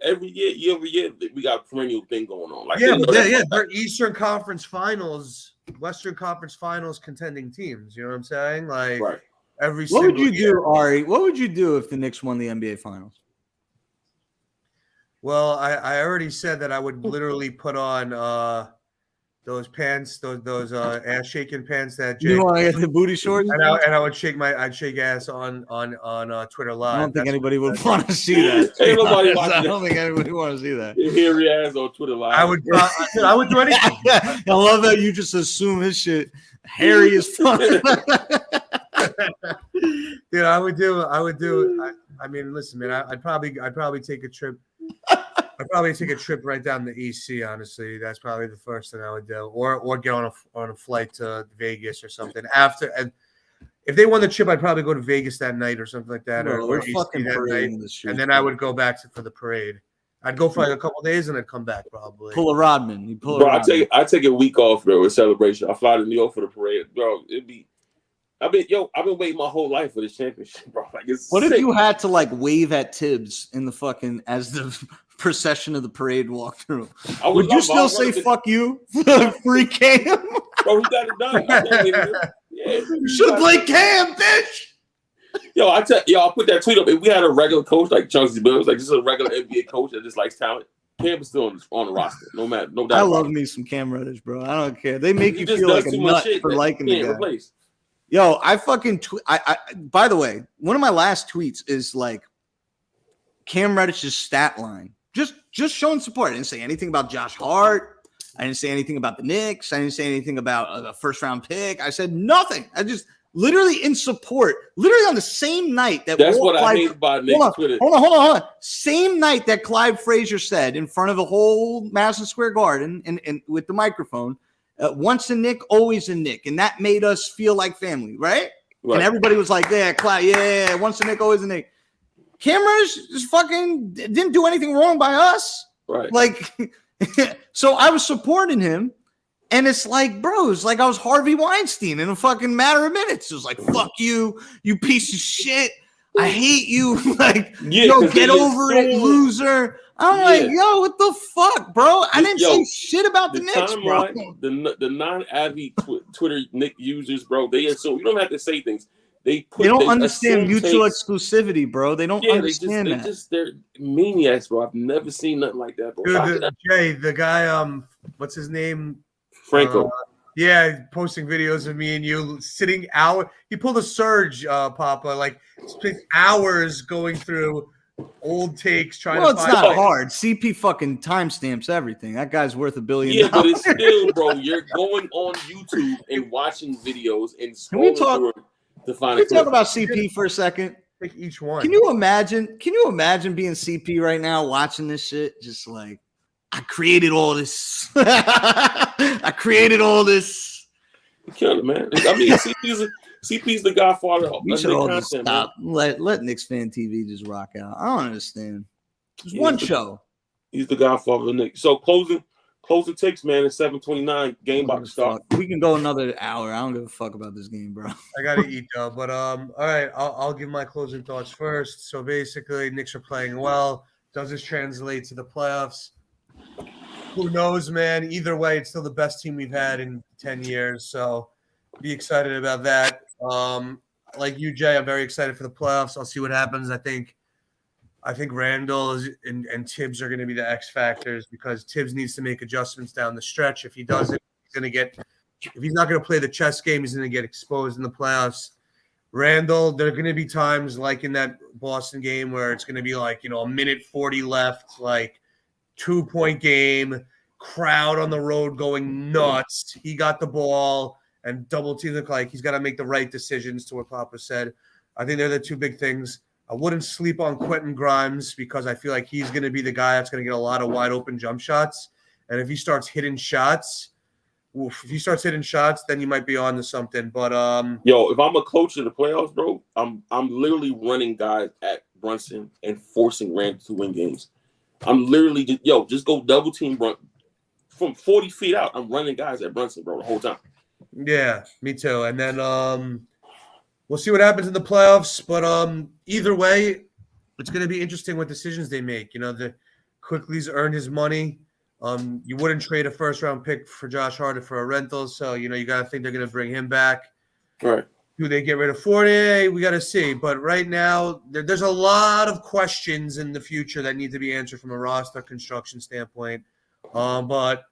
every year over year that we got a perennial thing going on. Like they're Eastern Conference Finals, Western Conference Finals contending teams. You know what I'm saying? Like every. What would you do, Ari? What would you do if the Knicks won the NBA Finals? Well, I already said that I would literally put on those pants, those ass shaking pants that Jake. You want to get the booty shorts? And I would I'd shake ass on Twitter Live. I don't think anybody would want to see that. I don't think anybody want to see that. Hairy ass on Twitter Live. I would do anything. I love that you just assume his shit hairy as fuck. Dude, I would do. I mean, listen, man. I'd probably take a trip. I'd probably take a trip right down the EC. Honestly, that's probably the first thing I would do, or get on a flight to Vegas or something. After, and if they won the chip, I'd probably go to Vegas that night or something like that, or EC that night, and then I would go back for the parade. I'd go for like a couple days and I'd come back probably. Pull a Rodman. I take a week off, bro, with celebration. I fly to New York for the parade, bro. I've been waiting my whole life for this championship, bro. Like, what if you had to like wave at Tibbs in the fucking as the procession of the parade walked through? Would you still say "fuck you"? Free Cam, bro. He got it done. You should have played Cam, bitch. I'll put that tweet up. If we had a regular coach like Chauncey Billups, like just a regular NBA coach that just likes talent, Cam is still on the roster. No doubt. I love me some Cam Reddish, bro. I don't care. They make you feel like a nut for liking the guy. Replace. Yo, I fucking by the way, one of my last tweets is like Cam Reddish's stat line. just showing support. I didn't say anything about Josh Hart. I didn't say anything about the Knicks. I didn't say anything about a first-round pick. I said nothing. I just literally in support, literally on the same night that that's what I hate about Knicks Twitter. Hold on. Same night that Clyde Frazier said in front of the whole Madison Square Garden and with the microphone, once a Knick, always a Knick. And that made us feel like family, right? And everybody was like, yeah, Clyde, yeah, once a Knick, always a Knick. Cameras just fucking didn't do anything wrong by us. Right. Like, so I was supporting him. And it's like, bro, it's like I was Harvey Weinstein in a fucking matter of minutes. It was like, fuck you, you piece of shit. I hate you. Like, yo, get over it, loser. I'm like, yo, what the fuck, bro? I didn't say shit about the Knicks, bro. The non-avid Twitter Knick users, bro, they assume you don't have to say things. They don't understand mutual exclusivity, bro. They don't understand that. They're maniacs, bro. I've never seen nothing like that, bro. Dude, Jay, the guy, what's his name? Franco. Posting videos of me and you sitting out. He pulled a surge, Papa, like spent hours going through old takes trying to find. Well, it's not hard. CP fucking timestamps everything. That guy's worth $1 billion. Yeah, but it's still, bro, you're going on YouTube and watching videos and scrolling through to find it. Can we talk about CP for a second? Pick each one. Can you imagine being CP right now watching this shit? Just like, I created all this. I created all this. You killed it, man. I mean, CP's the godfather. We should all just stop. Let Knicks Fan TV just rock out. I don't understand. There's one show. He's the godfather of the Knicks. So closing takes, man. It's 7:29. Game about to start. We can go another hour. I don't give a fuck about this game, bro. I gotta eat though. But all right, I'll give my closing thoughts first. So basically, Knicks are playing well. Does this translate to the playoffs? Who knows, man? Either way, it's still the best team we've had in 10 years. So be excited about that. Like you, Jay, I'm very excited for the playoffs. I'll see what happens. I think Randall and Tibbs are going to be the X factors because Tibbs needs to make adjustments down the stretch. If he doesn't, if he's not going to play the chess game, he's going to get exposed in the playoffs. Randall, there are going to be times like in that Boston game where it's going to be like, a minute 40 left, like 2-point game, crowd on the road going nuts. He got the ball and double team look like he's got to make the right decisions to what Papa said. I think they're the two big things. I wouldn't sleep on Quentin Grimes because I feel like he's going to be the guy that's going to get a lot of wide open jump shots. And if he starts hitting shots, then you might be on to something. But if I'm a coach in the playoffs, bro, I'm literally running guys at Brunson and forcing Randall to win games. I'm literally just go double team Brunson from 40 feet out. I'm running guys at Brunson, bro, the whole time. Yeah, me too. And then we'll see what happens in the playoffs. But either way, it's going to be interesting what decisions they make. The Quickley's earned his money. You wouldn't trade a first-round pick for Josh Hart for a rental, so you got to think they're going to bring him back. Right. Do they get rid of Fournier? We got to see. But right now, there's a lot of questions in the future that need to be answered from a roster construction standpoint. But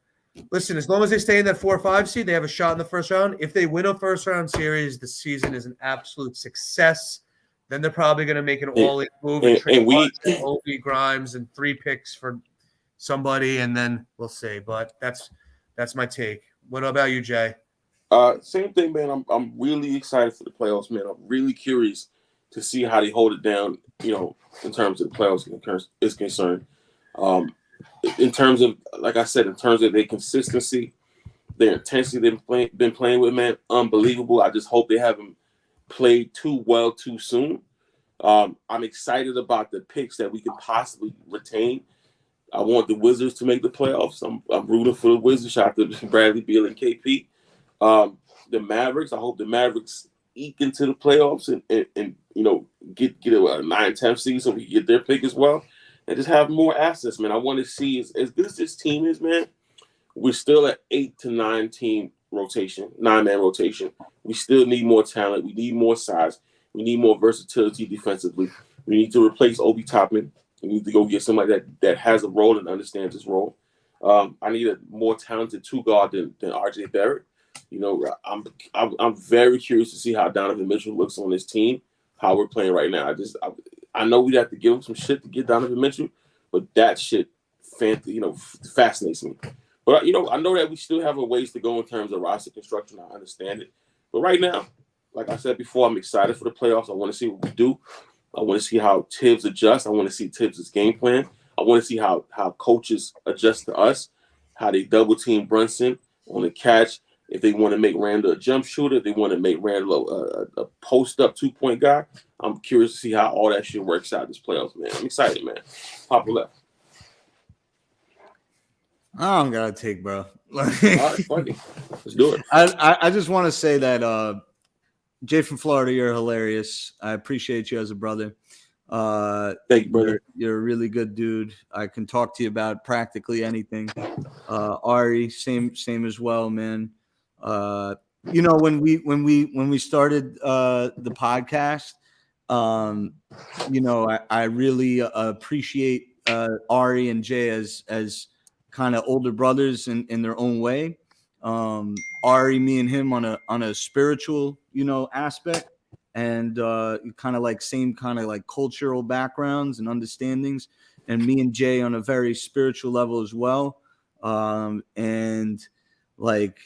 listen, as long as they stay in that 4 or 5 seed, they have a shot in the first round. If they win a first-round series, the season is an absolute success. Then they're probably going to make an all-in move and trade Obi, Grimes, and 3 picks for somebody, and then we'll see. But that's my take. What about you, Jay? Same thing, man. I'm really excited for the playoffs, man. I'm really curious to see how they hold it down, in terms of the playoffs is concerned. In terms of, like I said, in terms of their consistency, their intensity they've been playing with, man, unbelievable. I just hope they haven't played too well too soon. I'm excited about the picks that we can possibly retain. I want the Wizards to make the playoffs. I'm rooting for the Wizards. Shout out to Bradley Beal and KP. The Mavericks, I hope the Mavericks eke into the playoffs and get a 9-10 seed so we can get their pick as well and just have more assets, man. I want to see as good as this team is, man. We're still at 8 to 9 team rotation, 9-man rotation. We still need more talent. We need more size. We need more versatility defensively. We need to replace Obi Toppin. We need to go get somebody that has a role and understands his role. I need a more talented 2-guard than RJ Barrett. I'm very curious to see how Donovan Mitchell looks on this team, how we're playing right now. I know we'd have to give him some shit to get Donovan Mitchell, but that shit fascinates me. But I know that we still have a ways to go in terms of roster construction. I understand it, but right now, like I said before, I'm excited for the playoffs. I want to see what we do. I want to see how Tibbs adjusts. I want to see Tibbs' game plan. I want to see how coaches adjust to us, how they double team Brunson on the catch. If they want to make Randall a jump shooter, if they want to make Randall a post up 2-point guy. I'm curious to see how all that shit works out this playoffs, man. I'm excited, man. Poppa Left. I don't got to take, bro. All right, fuck it. Let's do it. I just want to say that Jay from Florida, you're hilarious. I appreciate you as a brother. Thank you, brother. You're a really good dude. I can talk to you about practically anything. Ari, same as well, man. When we started the podcast, I really appreciate Ari and Jay as kind of older brothers in their own way. Ari, me and him on a spiritual, aspect, and kind of like same kind of like cultural backgrounds and understandings, and me and Jay on a very spiritual level as well. And like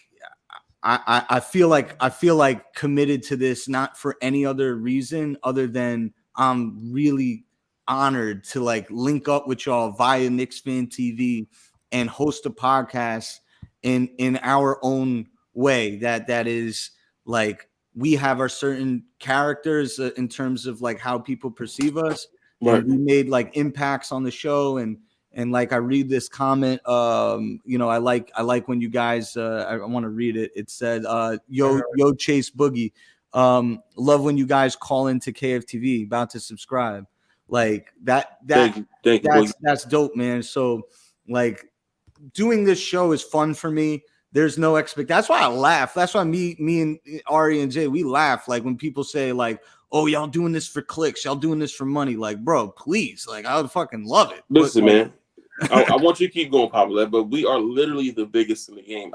I feel like committed to this, not for any other reason other than I'm really honored to like link up with y'all via Knicks Fan TV and host a podcast in our own way that is like we have our certain characters in terms of like how people perceive us. Right. And we made like impacts on the show and like I read this comment, I like when you guys I want to read it. It said, yo Chase Boogie, love when you guys call into KFTV, about to subscribe. Like that's dope, man. So like doing this show is fun for me. There's no expectation. That's why I laugh. That's why me and Ari and Jay, we laugh. Like when people say like, oh, y'all doing this for clicks. Y'all doing this for money. Like, bro, please. Like, I would fucking love it. Listen, man, I want you to keep going, Poppa Left, but we are literally the biggest in the game.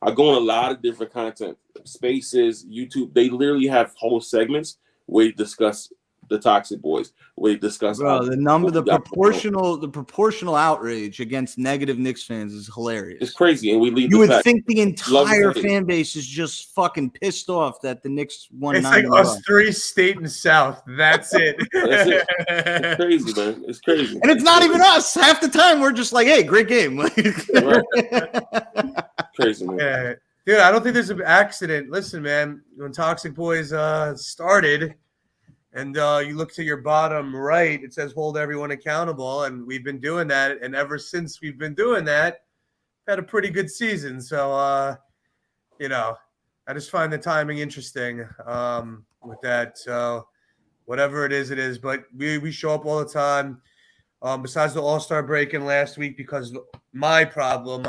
I go on a lot of different content spaces, YouTube. They literally have whole segments where you discuss the Toxic Boys, where you discuss the proportional outrage against negative Knicks fans is hilarious. It's crazy, and we leave. You would think the entire fan base is just fucking pissed off that the Knicks won. It's like us three, state and South. That's it. That's it. It's crazy, man. It's crazy, and it's not even us. Half the time, we're just like, "Hey, great game." Crazy, man. Yeah. Dude, I don't think there's an accident. Listen, man, when Toxic Boys started. And you look to your bottom right, it says hold everyone accountable. And we've been doing that. And ever since we've been doing that, had a pretty good season. So, I just find the timing interesting with that. So whatever it is. But we show up all the time. Besides the All-Star break in last week, because my fault with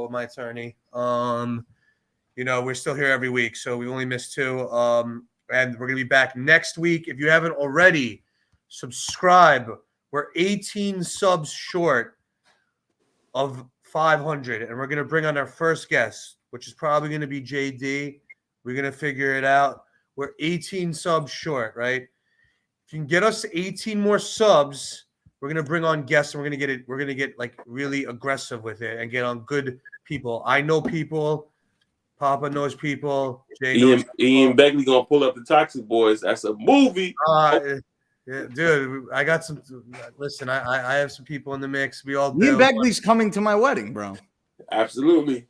my attorney. We're still here every week. So we only missed 2. And we're going to be back next week. If you haven't already, subscribe. We're 18 subs short of 500. And we're going to bring on our first guest, which is probably going to be JD. We're going to figure it out. We're 18 subs short, right? If you can get us 18 more subs, we're going to bring on guests and we're going to get like really aggressive with it and get on good people. I know people. Papa knows people. Jay knows Ian Begley gonna pull up the Toxic Boys. That's a movie. Yeah, dude, I got some. Listen, I have some people in the mix. We all do. Ian Begley's coming to my wedding, bro. Absolutely.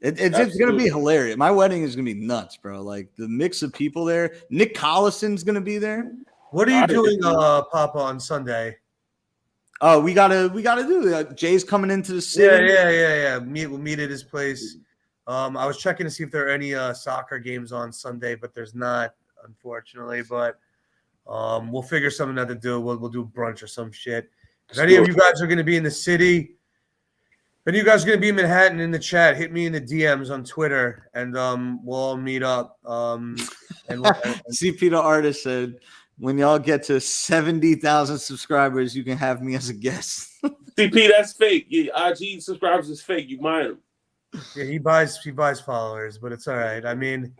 It's gonna be hilarious. My wedding is gonna be nuts, bro. Like the mix of people there. Nick Collison's gonna be there. What are you doing, Papa, on Sunday? Oh, we gotta do it. Jay's coming into the city. Yeah. We'll meet at his place. I was checking to see if there are any soccer games on Sunday, but there's not, unfortunately. But we'll figure something out to do. We'll do brunch or some shit. If any of you guys are going to be in the city, if any of you guys are going to be in Manhattan in the chat, hit me in the DMs on Twitter, and we'll all meet up. CP the artist said, when y'all get to 70,000 subscribers, you can have me as a guest. CP, that's fake. Yeah, IG subscribers is fake. You mind them. Yeah, he buys followers, but it's all right. I mean,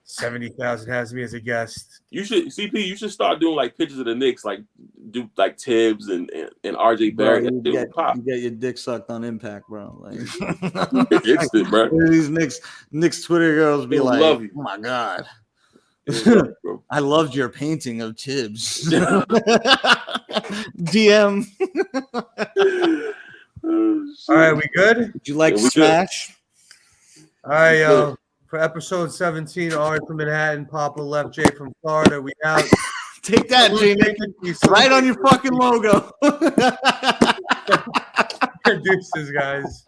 70,000 has me as a guest. You should start doing like pictures of the Knicks, like do like Tibbs and RJ Barrett. Bro, you get your dick sucked on Impact, bro. Like instant, bro. These Knicks Twitter girls be like, love you. "Oh my god, Bro. I loved your painting of Tibbs." DM. All right, we good? Would you like to we smash? All right, for episode 17, Ari from Manhattan, Poppa Left, Jay from Florida. We out. Take that, Jamie. Right on your fucking logo. Deuces, guys.